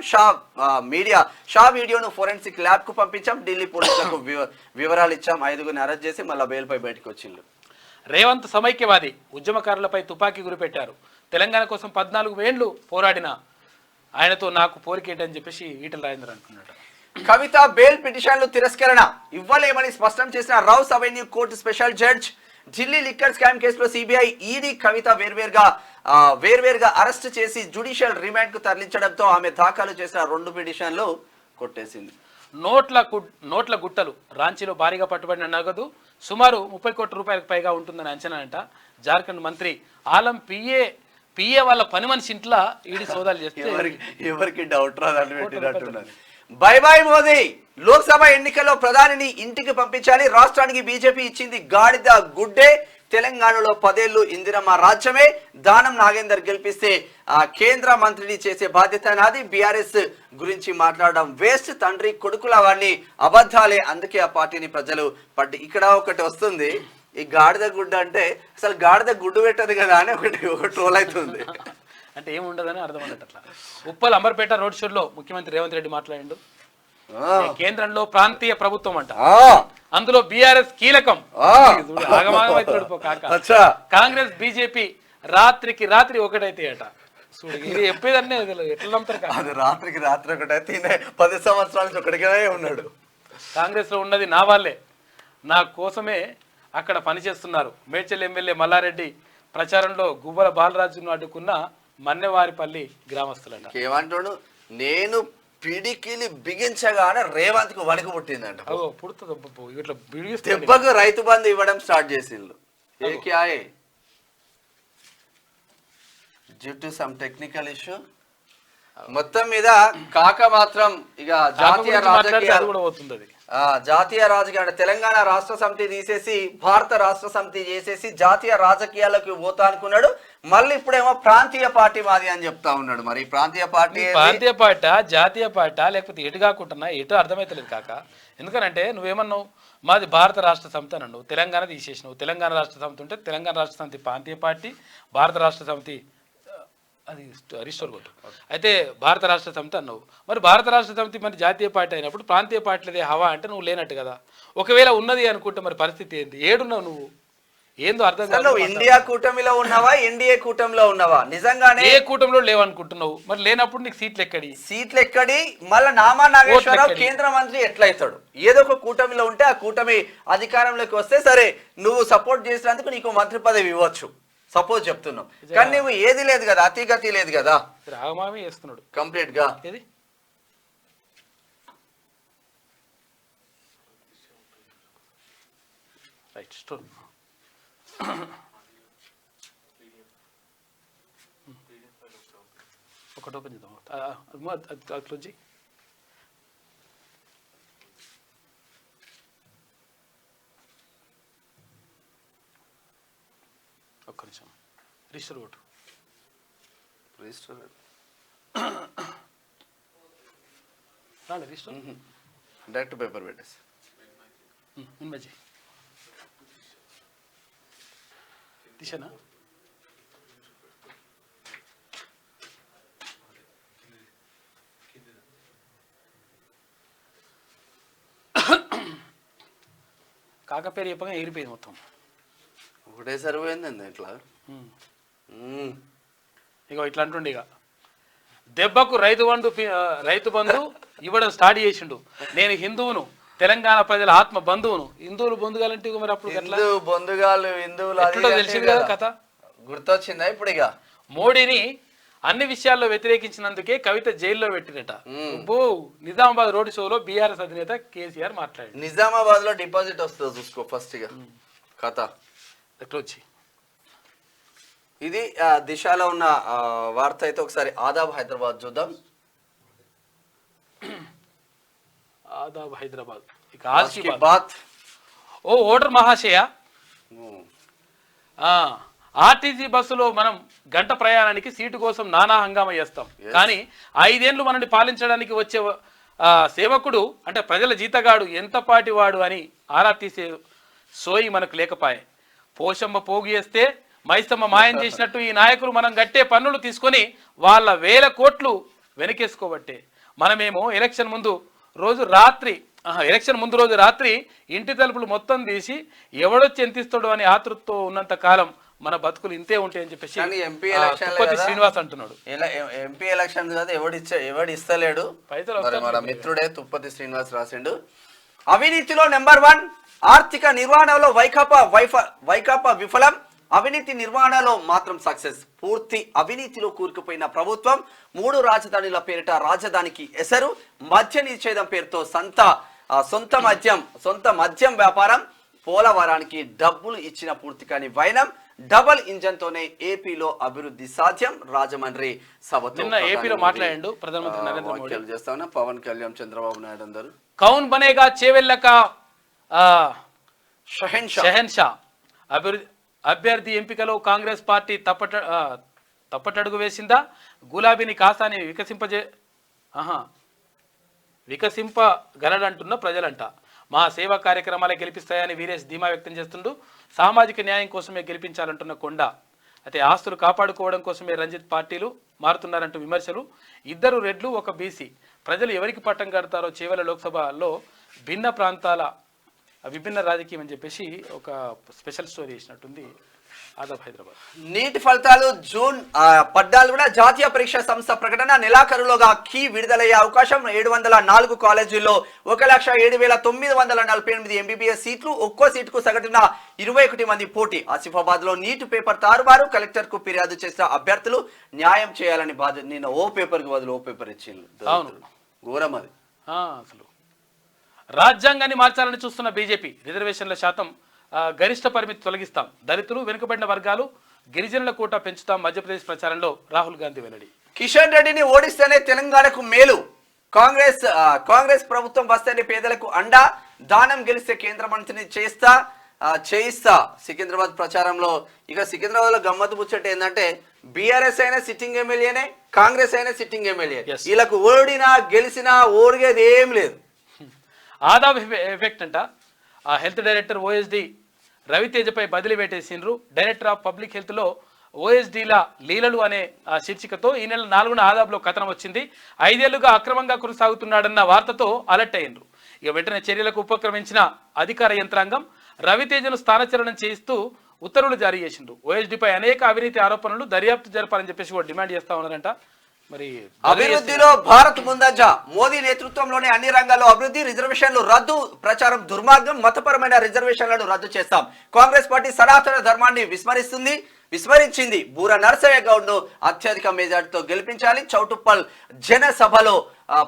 షా వీడియోను ఫోరెన్సిక్ ల్యాబ్ కు పంపించాం. ఢిల్లీ పోలీసులకు వివరాలు ఇచ్చాం. 5గురిని అరెస్ట్ చేసి మళ్ళీ బెయిల్ పై బయటకు వచ్చిండ్రు. రేవంత్ సమైక్యవాది. ఉద్యమకారులపై తుపాకీ గురిపెట్టారు. తెలంగాణ కోసం 14 ఏళ్లు పోరాడిన ఆయనతో నాకు పోరికేటని చెప్పేసి ఈటల రాజేందర్ అంటున్నాడు. కవిత బెయిల్ పిటిషన్లు తిరస్కరణ ఇవ్వలేమని స్పష్టం చేసిన rows avenue court special judge. Delhi liquor scam కేసులో సిబిఐ, ఈడీ కవిత వేర్వేరుగా అరెస్ట్ చేసి జ్యుడిషియల్ రిమాండ్ కు తరలించడంతో ఆమె దాఖలు చేసిన 2 పిటిషన్లు కొట్టేసింది. నోట్ల గుట్టలు రాంచీలో భారీగా పట్టుబడిన నగదు సుమారు 30 కోట్ల రూపాయలకు పైగా ఉంటుందని అంచనా అంట. జార్ఖండ్ మంత్రి ఆలం పిఏ వాళ్ళ పని మనిషి ఇంట్లో ఈడీ సోదాలు చేస్తే ఎవరికి డౌట్ రాదని పెట్టినట్టున్నారు. బై బై మోదీ, లోక్సభ ఎన్నికల్లో ప్రధానిని ఇంటికి పంపించాలి. రాష్ట్రానికి బీజేపీ ఇచ్చింది గాడిద గుడ్డే. తెలంగాణలో 10 ఏళ్లు ఇందిరమ్మ రాజ్యమే. దానం నాగేందర్ గెలిపిస్తే కేంద్ర మంత్రిని చేసే బాధ్యత నాది. బీఆర్ఎస్ గురించి మాట్లాడడం వేస్ట్. తండ్రి కొడుకుల వాడిని అబద్ధాలే, అందుకే ఆ పార్టీని ప్రజలు ఇక్కడ ఒకటి వస్తుంది, ఈ గాడిద గుడ్డ అంటే అసలు గాడిద గుడ్డు పెట్టదు కదా అని ఒకటి ట్రోల్ అవుతుంది. అంటే ఏముండదని అర్థం అన్నట్టు. అట్లా ఉప్పల్ అంబర్పేట రోడ్ షోలో ముఖ్యమంత్రి రేవంత్ రెడ్డి మాట్లాడిండు. కేంద్రంలో ప్రాంతీయ ప్రభుత్వం అంట, అందులో బీఆర్ఎస్ కీలకం. కాంగ్రెస్ బీజేపీ రాత్రికి రాత్రి ఒకటైతే అట. ఇది చెప్పేదన్నే ఎట్లా నమ్ముతారు? అది రాత్రికి రాత్రి ఒకటైతే 10 సంవత్సరాల నుంచి ఒకటిగానే ఉన్నాడు. కాంగ్రెస్ లో ఉన్నది నా వాళ్ళే, నా కోసమే అక్కడ పనిచేస్తున్నారు. మేడ్చల్ ఎమ్మెల్యే మల్లారెడ్డి ప్రచారంలో గువ్వల బాలరాజును అడ్డుకున్న మన్నెవారిపల్లి గ్రామస్తులంట. ఏమంటాడు, నేను పిడికిలి బిగించగానే రేవంత్ కు వణుకు పుట్టిందంట. దెబ్బకు రైతు బంధు ఇవ్వడం స్టార్ట్ చేసిండ్రు. Due to some technical issue. మొత్తం మీద కాక మాత్రం ఇక జాతీయ రాజకీయాలు అంటే తెలంగాణ రాష్ట్ర సమితి తీసేసి భారత రాష్ట్ర సమితి చేసేసి జాతీయ రాజకీయాలకు పోతా అనుకున్నాడు. మళ్ళీ ఇప్పుడేమో ప్రాంతీయ పార్టీ మాది అని చెప్తా ఉన్నాడు. మరి ప్రాంతీయ పార్టీ జాతీయ పార్టీ లేకపోతే ఎటు కాకుండా ఎటు అర్థమైతలేదు కాక. ఎందుకనంటే నువ్వేమన్నావు, మాది భారత రాష్ట్ర సమితి అని అన్నావు, తెలంగాణ తీసేసినావు. తెలంగాణ రాష్ట్ర సమితి ఉంటే తెలంగాణ రాష్ట్ర సమితి ప్రాంతీయ పార్టీ, భారత రాష్ట్ర సమితి అది రిస్టోర్ కొట్టు. అయితే భారత రాష్ట్ర సమితి అన్నావు. మరి భారత రాష్ట్ర సమితి మరి జాతీయ పార్టీ అయినప్పుడు ప్రాంతీయ పార్టీలదే హవా అంటే నువ్వు లేనట్టు కదా. ఒకవేళ ఉన్నది అనుకుంటే మరి పరిస్థితి ఏంది? ఏడున్నావు నువ్వు? ఏందో అర్థం కాదు. నువ్వు ఇండియా కూటమిలో ఉన్నావా, ఎన్డీఏ కూటమిలో ఉన్నావా? నిజంగానే ఏ కూటమిలో లేవనుకుంటున్నావు? మరి లేనప్పుడు నీకు సీట్లు ఎక్కడి? మళ్ళీ నామా నాగేశ్వరరావు కేంద్ర మంత్రి ఎట్లయితాడు? ఏదో ఒక కూటమిలో ఉంటే ఆ కూటమి అధికారంలోకి వస్తే సరే, నువ్వు సపోర్ట్ చేసినందుకు నీకు మంత్రి పదవి ఇవ్వచ్చు, సపోజ్ చెప్తున్నావు. కానీ నువ్వు ఏది లేదు కదా, అతిగతి లేదు కదా, రాగమామే చేస్తున్నాడు కంప్లీట్ గా. ఏది రైట్ స్టోర్ ఒకటి ఓపెన్ చేద్దాం. క్లోజ్ చేయి. ఒక్క నిమిషం. Register vote register direct paper పెట్టేసి ఇన్వెజ్ దిశనా కాక పేరు చెప్పగా ఎగిరిపోయింది మొత్తం. ఒకటే సరిపోయిందండి ఇట్లా. ఇక ఇట్లా అంటుండే, ఇక దెబ్బకు రైతు బంధు ఇవ్వడం స్టార్ట్ చేసిండు. నేను హిందువును, తెలంగాణ ప్రజల ఆత్మ బంధువును. హిందువులు బొందుగాలంటే మరి అప్పుడు బొందుగాలు హిందువులు తెలిసింది కదా కథ. గుర్తొచ్చిందా ఇప్పుడు? ఇక మోడీని అన్ని విషయాల్లో వ్యతిరేకించినందుకే కవిత జైల్లో పెట్టినట. నిజామాబాద్ రోడ్ షోలో బీఆర్ఎస్ అధినేత కేసీఆర్ మాట్లాడారు. నిజామాబాద్ లో డిపాజిట్ వస్తుంది చూసుకో ఫస్ట్ గా కథ. వచ్చి ఇది దిశలో ఉన్న వార్త. అయితే ఒకసారి ఆదాబ్ హైదరాబాద్ చూద్దాం. ఆదాబ్ హైదరాబాద్. ఇక ఓ ఓటర్ మహాశయ, ఆర్టీసీ బస్సులో మనం గంట ప్రయాణానికి సీటు కోసం నానా హంగామా చేస్తాం. కానీ 5 ఏళ్ళు మనల్ని పాలించడానికి వచ్చే సేవకుడు అంటే ప్రజల జీతగాడు ఎంత పాటివాడు అని ఆరా తీసే సోయి మనకు లేకపాయే. పోషమ్మ పోగు చేస్తే మైసమ్మ మాయం చేసినట్టు ఈ నాయకులు మనం గట్టే పన్నులు తీసుకొని వాళ్ళ 1000 కోట్లు వెనకేసుకోబట్టే. మనమేమో ఎలక్షన్ ముందు రోజు రాత్రి ఇంటి తలుపులు మొత్తం తీసి ఎవడొచ్చి ఎంత ఇస్తాడో అని ఆతృతతో ఉన్నంత కాలం మన బతుకులు ఇంతే ఉంటాయని చెప్పేసి కానీ ఎంపీ ఎలక్షన్లే తిరుపతి కదా. శ్రీనివాస్ అంటున్నాడు. ఎంపీ ఎలక్షన్ కదా, ఎవడు ఇస్తలేడు. పైసలు మరి వస్తాయి మన మిత్రుడే తుప్పతి శ్రీనివాస్ రాసిండు. అవినీతిలో నెంబర్ 1, ఆర్థిక నిర్వహణలో వైకాపా విఫలం, అవినీతి నిర్వహణలో మాత్రం సక్సెస్. పూర్తి అవినీతిలో కూరుకుపోయిన ప్రభుత్వం, 3 రాజధానుల పేరిట రాజధానికి ఎసరు, మద్య నిషేధం పేరుతో సొంత మద్యం వ్యాపారం, పోలవరానికి డబ్బులు ఇచ్చిన పూర్తి కాని వైనం, డబల్ ఇంజన్ తోనే ఏపీలో అభివృద్ధి సాధ్యం. రాజమండ్రి సభతో నిన్న ఏపీలో మాట్లాడిండు ప్రధానమంత్రి నరేంద్ర మోడీ. చేస్తా పవన్ కళ్యాణ్, చంద్రబాబు నాయుడు అందరూ. కౌన్ బనేగా చేవెళ్ళక షెహన్షా అభ్యర్థి ఎంపికలో కాంగ్రెస్ పార్టీ తప్పటడుగు వేసిందా? గులాబీని కాసాని వికసింపగలడంటున్న ప్రజలంట. మా సేవా కార్యక్రమాలే గెలిపిస్తాయని వీరేష్ ధీమా వ్యక్తం చేస్తుండు. సామాజిక న్యాయం కోసమే గెలిపించాలంటున్న కొండ. అయితే ఆస్తులు కాపాడుకోవడం కోసమే రంజిత్ పార్టీలు మారుతున్నారంటూ విమర్శలు. 2 రెడ్లు 1 బీసీ. ప్రజలు ఎవరికి పట్టం కడతారో చేవెళ్ల లోక్సభలో విభిన్న రాజకీయం అని చెప్పేసి ఒక స్పెషల్ స్టోరీ చేసినట్టుంది ఆదాబ్ హైదరాబాద్. నీటి ఫలితాలు జూన్ 14న జాతీయ పరీక్షా సంస్థ ప్రకటన. నెలాఖరులోగా కీ విడుదలయ్యే అవకాశం. 704 కాలేజీల్లో 1,07,948 ఎంబీబీఎస్ సీట్లు. ఒక్కో సీటుకు సగటున 21 మంది పోటీ. ఆసిఫాబాద్ లో నీటి పేపర్ తారుమారు. కలెక్టర్ కు ఫిర్యాదు చేసిన అభ్యర్థులు న్యాయం చేయాలని బాధ్యత. నిన్న ఓ పేపర్ కి బదులు ఓ పేపర్ ఇచ్చింది. ఘోరం అది. అసలు రాజ్యాంగాన్ని మార్చాలని చూస్తున్న బీజేపీ. రిజర్వేషన్ల శాతం గరిష్ట పరిమితి తొలగిస్తాం, దళితులు, వెనుకబడిన వర్గాలు, గిరిజనుల కోటా పెంచుతాం. మధ్యప్రదేశ్ ప్రచారంలో రాహుల్ గాంధీ వెల్లడి. కిషన్ రెడ్డిని ఓడిస్తేనే తెలంగాణకు మేలు. కాంగ్రెస్ ప్రభుత్వం వస్తేనే పేదలకు అండా. దానం గెలిస్తే కేంద్ర మంత్రిని చేయిస్తా. సికింద్రాబాద్ ప్రచారంలో ఇక సికింద్రాబాద్ లో గమ్మత్తు ముచ్చట ఏంటంటే బీఆర్ఎస్ అయినా సిట్టింగ్ ఎమ్మెల్యేనే, కాంగ్రెస్ అయినా సిట్టింగ్ ఎమ్మెల్యే. వీళ్ళకు ఓడినా గెలిచినా ఓడిగేది ఏం లేదు. ఆదాబ్ ఎఫెక్ట్ అంట. హెల్త్ డైరెక్టర్ ఓఎస్డి రవితేజపై బదిలీ వేటేసిండ్రు. డైరెక్టర్ ఆఫ్ పబ్లిక్ హెల్త్లో ఓఎస్డీల లీలలు అనే శీర్షికతో ఈ నెల 4న ఆదాబ్లో కథనం వచ్చింది. 5 ఏళ్లుగా అక్రమంగా కొనసాగుతున్నాడన్న వార్తతో అలర్ట్ అయ్యిండ్రు. ఇక వెంటనే చర్యలకు ఉపక్రమించిన అధికార యంత్రాంగం రవితేజను స్థానచలనం చేయిస్తూ ఉత్తర్వులు జారీ చేసిండ్రు. ఓఎస్డీపై అనేక అవినీతి ఆరోపణలు దర్యాప్తు జరపాలని చెప్పేసి కూడా డిమాండ్ చేస్తా ఉన్నారంట. మరి అభివృద్ధిలో భారత్ ముందంజ. మోదీ నేతృత్వంలోనే అన్ని రంగాల్లో అభివృద్ధి. రిజర్వేషన్లు రద్దు. ప్రచారం దుర్మార్గం. మతపరమైన రిజర్వేషన్లను రద్దు చేస్తాం. కాంగ్రెస్ పార్టీ సనాతన ధర్మాన్ని విస్మరించింది. బూర నరసయ్య గౌడ్ ను అత్యధిక మెజార్టీతో గెలిపించాలి. చౌటుప్పల్ జన సభలో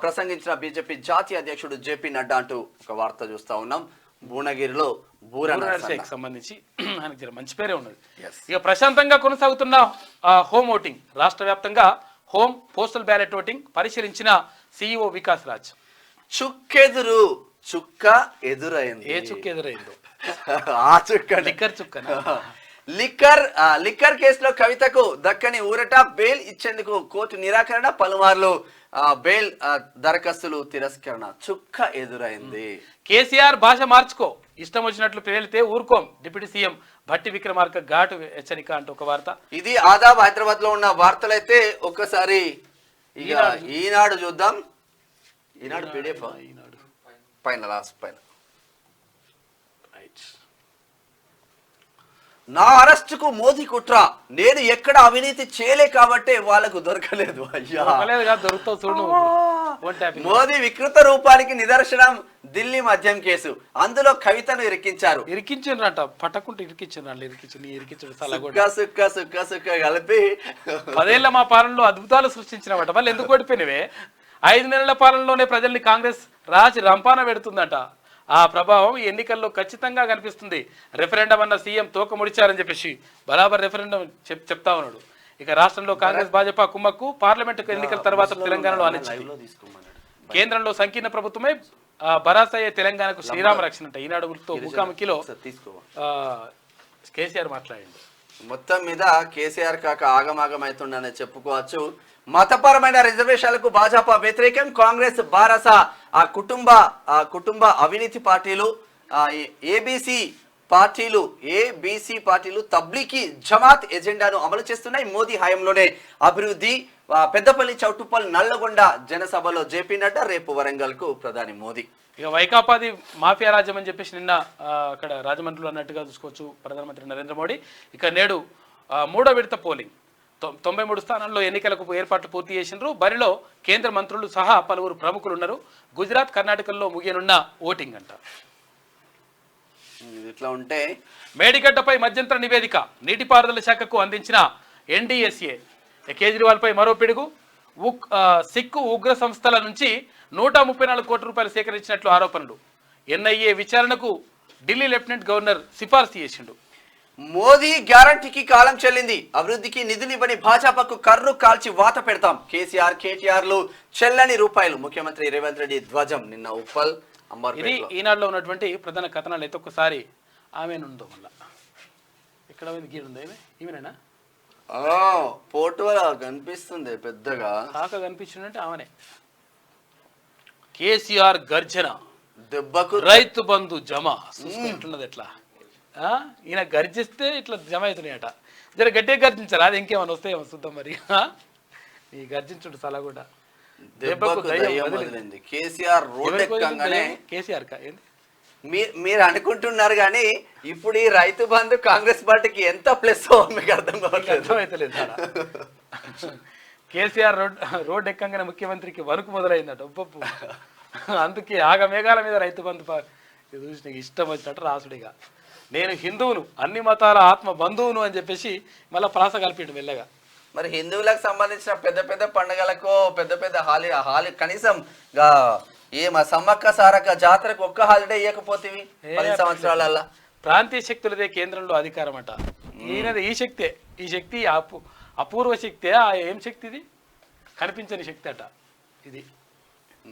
ప్రసంగించిన బీజేపీ జాతీయ అధ్యక్షుడు జేపీ నడ్డా అంటూ ఒక వార్త చూస్తా ఉన్నాం. భువనగిరిలో బూర నరసయ్యకి సంబంధించి ఆయనకి మంచి పేరే ఉన్నది. ఇక ప్రశాంతంగా కొనసాగుతున్న హోమ్ ఓటింగ్. రాష్ట్ర వ్యాప్తంగా హోమ్ పోస్టల్ బ్యాలెట్ ఓటింగ్ పరిశీలించిన సీఈఓ వికాస్ రాజ్. చుక్క ఎదురైంది. ఏ చుక్క ఎదురైందో ఆ చుక్క లిక్కర్ చుక్క. లిక్కర్ కేసులో కవితకు దక్కని ఊరట. బెయిల్ ఇచ్చేందుకు కోర్టు నిరాకరణ. పలుమార్లు బెయిల్ దరఖాస్తులు తిరస్కరణ. చుక్క ఎదురైంది. కేసీఆర్ భాష మార్చుకో, ఇష్టం వచ్చినట్లు పేలితే ఊరుకోం. డిప్యూటీ సీఎం భట్టి విక్రమార్క ఘాటు హెచ్చరిక అంటూ ఒక వార్త. ఇది ఆదాబ్ హైదరాబాద్ లో ఉన్న వార్తలైతే ఒక్కసారి ఈనాడు చూద్దాం. ఈనాడు పీడిఎఫ్ పైన లాస్ట్ పైన. నా అరెస్టుకు మోదీ కుట్ర. నేను ఎక్కడ అవినీతి చేయలే కాబట్టే వాళ్ళకు దొరకలేదు. అయ్యా మోదీ వికృత రూపానికి నిదర్శనం ఢిల్లీ మద్యం కేసు. అందులో కవితను ఇరికించారంట. పట్టకుంటే సుక్క కలిపి 10 ఏళ్ల మా పాలనలో అద్భుతాలు సృష్టించినమాట. మళ్ళీ ఎందుకు ఓడిపోయినవే? 5 నెలల పాలనలోనే ప్రజల్ని కాంగ్రెస్ రాచి రంపాన పెడుతుందట. ఆ ప్రభావం ఈ ఎన్నికల్లో ఖచ్చితంగా కనిపిస్తుంది. రెఫరెండం అన్న సీఎం తోక ముడిచారని చెప్పేసి బరాబర్ రెఫరెండం చెప్తా ఉన్నాడు. ఇక రాష్ట్రంలో కాంగ్రెస్ భాజపా కుమ్మక్కు. పార్లమెంటు ఎన్నికల తర్వాత తెలంగాణలో అనిచ్చింది. కేంద్రంలో సంకీర్ణ ప్రభుత్వమే బరాసయ్యే తెలంగాణకు శ్రీరామ రక్షణ అంట. ఈనాడుతో ముఖాముఖిలో కేసీఆర్ మాట్లాడింది. మొత్తం మీద కేసీఆర్ కాక ఆగమాగమైతుండనే చెప్పుకోవచ్చు. మతపరమైన రిజర్వేషన్లకు భాజపా వ్యతిరేకం. కాంగ్రెస్ బారస కుటుంబ అవినీతి పార్టీలు ఏబీసీ పార్టీలు తబ్లీకి జమాత్ ఎజెండాను అమలు చేస్తున్నాయి. మోదీ హయాంలోనే అభివృద్ధి. పెద్దపల్లి, చౌటుప్పల్, నల్లగొండ జనసభలో జేపీ నడ్డా. రేపు వరంగల్ కు ప్రధాని మోదీ. ఇక వైకాపాది మాఫియా రాజ్యం అని చెప్పేసి నిన్న అక్కడ రాజమండ్రిలో అన్నట్టుగా చూసుకోవచ్చు ప్రధానమంత్రి నరేంద్ర మోడీ. ఇక నేడు మూడో విడత పోలింగ్ 93 స్థానాల్లో ఎన్నికలకు ఏర్పాట్లు పూర్తి చేసినారు. బరిలో కేంద్ర మంత్రులు సహా పలువురు ప్రముఖులు ఉన్నారు. గుజరాత్, కర్ణాటకల్లో ముగియనున్న ఓటింగ్ అంట. ఇట్లా ఉంటే మేడిగడ్డపై మధ్యంతర నివేదిక నీటిపారుదల శాఖకు అందించిన ఎన్డీఎస్ఏ. కేజ్రీవాల్పై మరో పిడుగు. సిక్కు ఉగ్ర సంస్థల నుంచి 134 కోట్ల రూపాయలు సేకరించినట్లు ఆరోపణలు. ఎన్ఐఏ విచారణకు ఢిల్లీ లెఫ్టినెంట్ గవర్నర్ సిఫార్సు చేసిండు. మోదీ గ్యారంటీకి కాలం చెల్లింది. అభివృద్ధికి నిధులివ్వని భాజపాకు కర్రు కాల్చి వాత పెడతాం. కేసీఆర్, కేటీఆర్లు చెల్లని రూపాయలు. ముఖ్యమంత్రి రేవంత్ రెడ్డి ధ్వజం. నిన్న ఉప్పల్ ఇది ఈనాడులో ఉన్నటువంటి ప్రధాన కథనాలు అయితే ఒక్కసారి ఆమె ఉందో మళ్ళా ఇక్కడ గీడుందో ఈమెనేనా ఫోటో కనిపిస్తుంది పెద్దగా కాక కనిపించిందంటే ఆమెనే. కేసీఆర్ గర్జన దెబ్బకు రైతు బంధు జమ చూసుకుంటున్నది ఎట్లా. ఈయన గర్జిస్తే ఇట్లా జమ అవుతున్నాయట. జర గట్టిగా గర్జించాలి. అది ఇంకేమైనా వస్తాయేమో చూద్దాం మరి. ఈ గర్జించుడు సలా కూడా కేసీఆర్ రోడ్ ఎక్కగానే కేసీఆర్ ఏంది మీరు అనుకుంటున్నారు కానీ ఇప్పుడు ఈ రైతు బంధు కాంగ్రెస్ పార్టీకి ఎంత ప్లస్ మీకు అర్థం అర్థమైతలేదు. కేసీఆర్ రోడ్ ఎక్కగానే ముఖ్యమంత్రికి వణుకు మొదలైందట. ఉప్పప్పు అందుకే ఆగమేఘాల మీద రైతు బంధు చూసి ఇష్టం వచ్చినట్టు రాసుడిగా నేను హిందువును, అన్ని మతాల ఆత్మ బంధువును అని చెప్పేసి మళ్ళీ ప్రాస కలిపిండు మెల్లగా. మరి హిందువులకు సంబంధించిన పెద్ద పెద్ద పండుగలకు పెద్ద పెద్ద హాలి కనీసం సమ్మక్క సారక్క జాతరకు ఒక్క హాలిడే ఇవ్వకపోతే 10 సంవత్సరాలల్లా. ప్రాంతీయ శక్తులదే కేంద్రంలో అధికారం అట. ఈయనది ఈ శక్తి అపూర్వ శక్తి. ఏం శక్తి ఇది? కనిపించని శక్తి అట. ఇది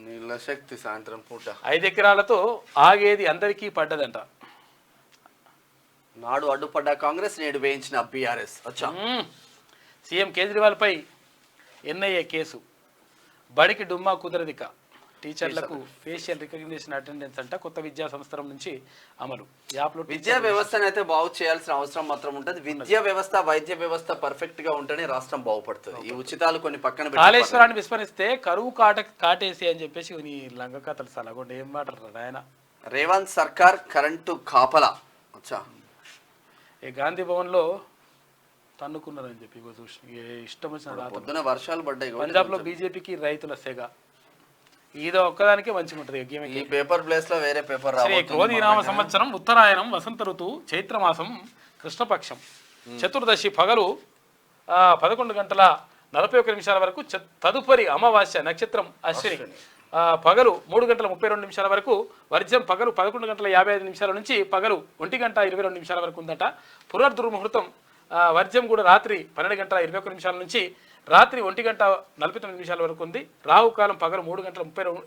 నీళ్ళ శక్తి. సాయంత్రం పూట 5 ఎకరాలతో ఆగేది అందరికీ పడ్డదంట. నాడు అడ్డుపడ్డ కాంగ్రెస్ నేడు వేయించిన బీఆర్ఎస్. సీఎం కేజ్రీవాల్ పై ఎన్ఐఏ కేసు. బడికి డుమ్మా కుదరదిక. టీచర్లకు ఫేషియల్ రికగ్నిషన్ అటెండెన్స్ అంట కొత్త విద్యా సంవత్సరం నుంచి అమలు. విద్యా వ్యవస్థను అయితే బాగు చేయాల్సిన అవసరం మాత్రం ఉంటుంది. విద్యా వ్యవస్థ, వైద్య వ్యవస్థ పర్ఫెక్ట్ గా ఉంటేనే రాష్ట్రం బాగుపడుతుంది. ఈ ఉచితాలు కొన్ని పక్కన కాళేశ్వరాన్ని విస్మరిస్తే కరువు కాటేసి అని చెప్పేసి నీ లంగ కథలు సలగొండ ఏం మాట్లాడరు ఆయన. రేవంత్ సర్కార్ కరెంటు కాపలా. ఈ గాంధీ భవన్ లో తన్నుకున్నారని చెప్పి ఇష్టం వచ్చిన పొద్దున వర్షాలు పడ్డాయి. పంజాబ్ లో బీజేపీకి రైతుల సెగ. ఇదో ఒక్కదానికే మంచిగా ఉంటుంది. ఈ పేపర్ ప్లేస్ లో వేరే పేపర్. క్రోధీనామ సంవత్సరం ఉత్తరాయణం వసంత ఋతువు చైత్రమాసం కృష్ణపక్షం చతుర్దశి పగలు 11 గంటల 41 నిమిషాల వరకు. తదుపరి అమావాస్య నక్షత్రం అశ్విని పగలు 3 గంటల 32 నిమిషాల వరకు. వర్జం పగలు 11 గంటల 55 నిమిషాల నుంచి పగలు 1 గంట 22 నిమిషాల వరకు ఉందట. పునర్దుర్ముహూర్తం వర్జం కూడా రాత్రి 12 గంటల 21 నిమిషాల నుంచి రాత్రి 1 గంట 49 నిమిషాల వరకు ఉంది. రాహుకాలం పగలు 3 గంటల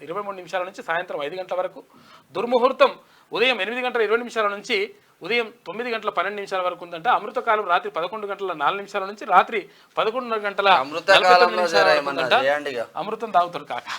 23 నిమిషాల నుంచి సాయంత్రం 5 గంటల వరకు. దుర్ముహూర్తం ఉదయం 8 గంటల 20 నిమిషాల నుంచి ఉదయం 9 గంటల 12 నిమిషాల వరకు ఉందంట. అమృతకాలం రాత్రి 11 గంటల 4 నిమిషాల నుంచి రాత్రి 11 గంటల 49 నిమిషాల వరకు ఉందంట. అమృతం తాగుతాడు కాక.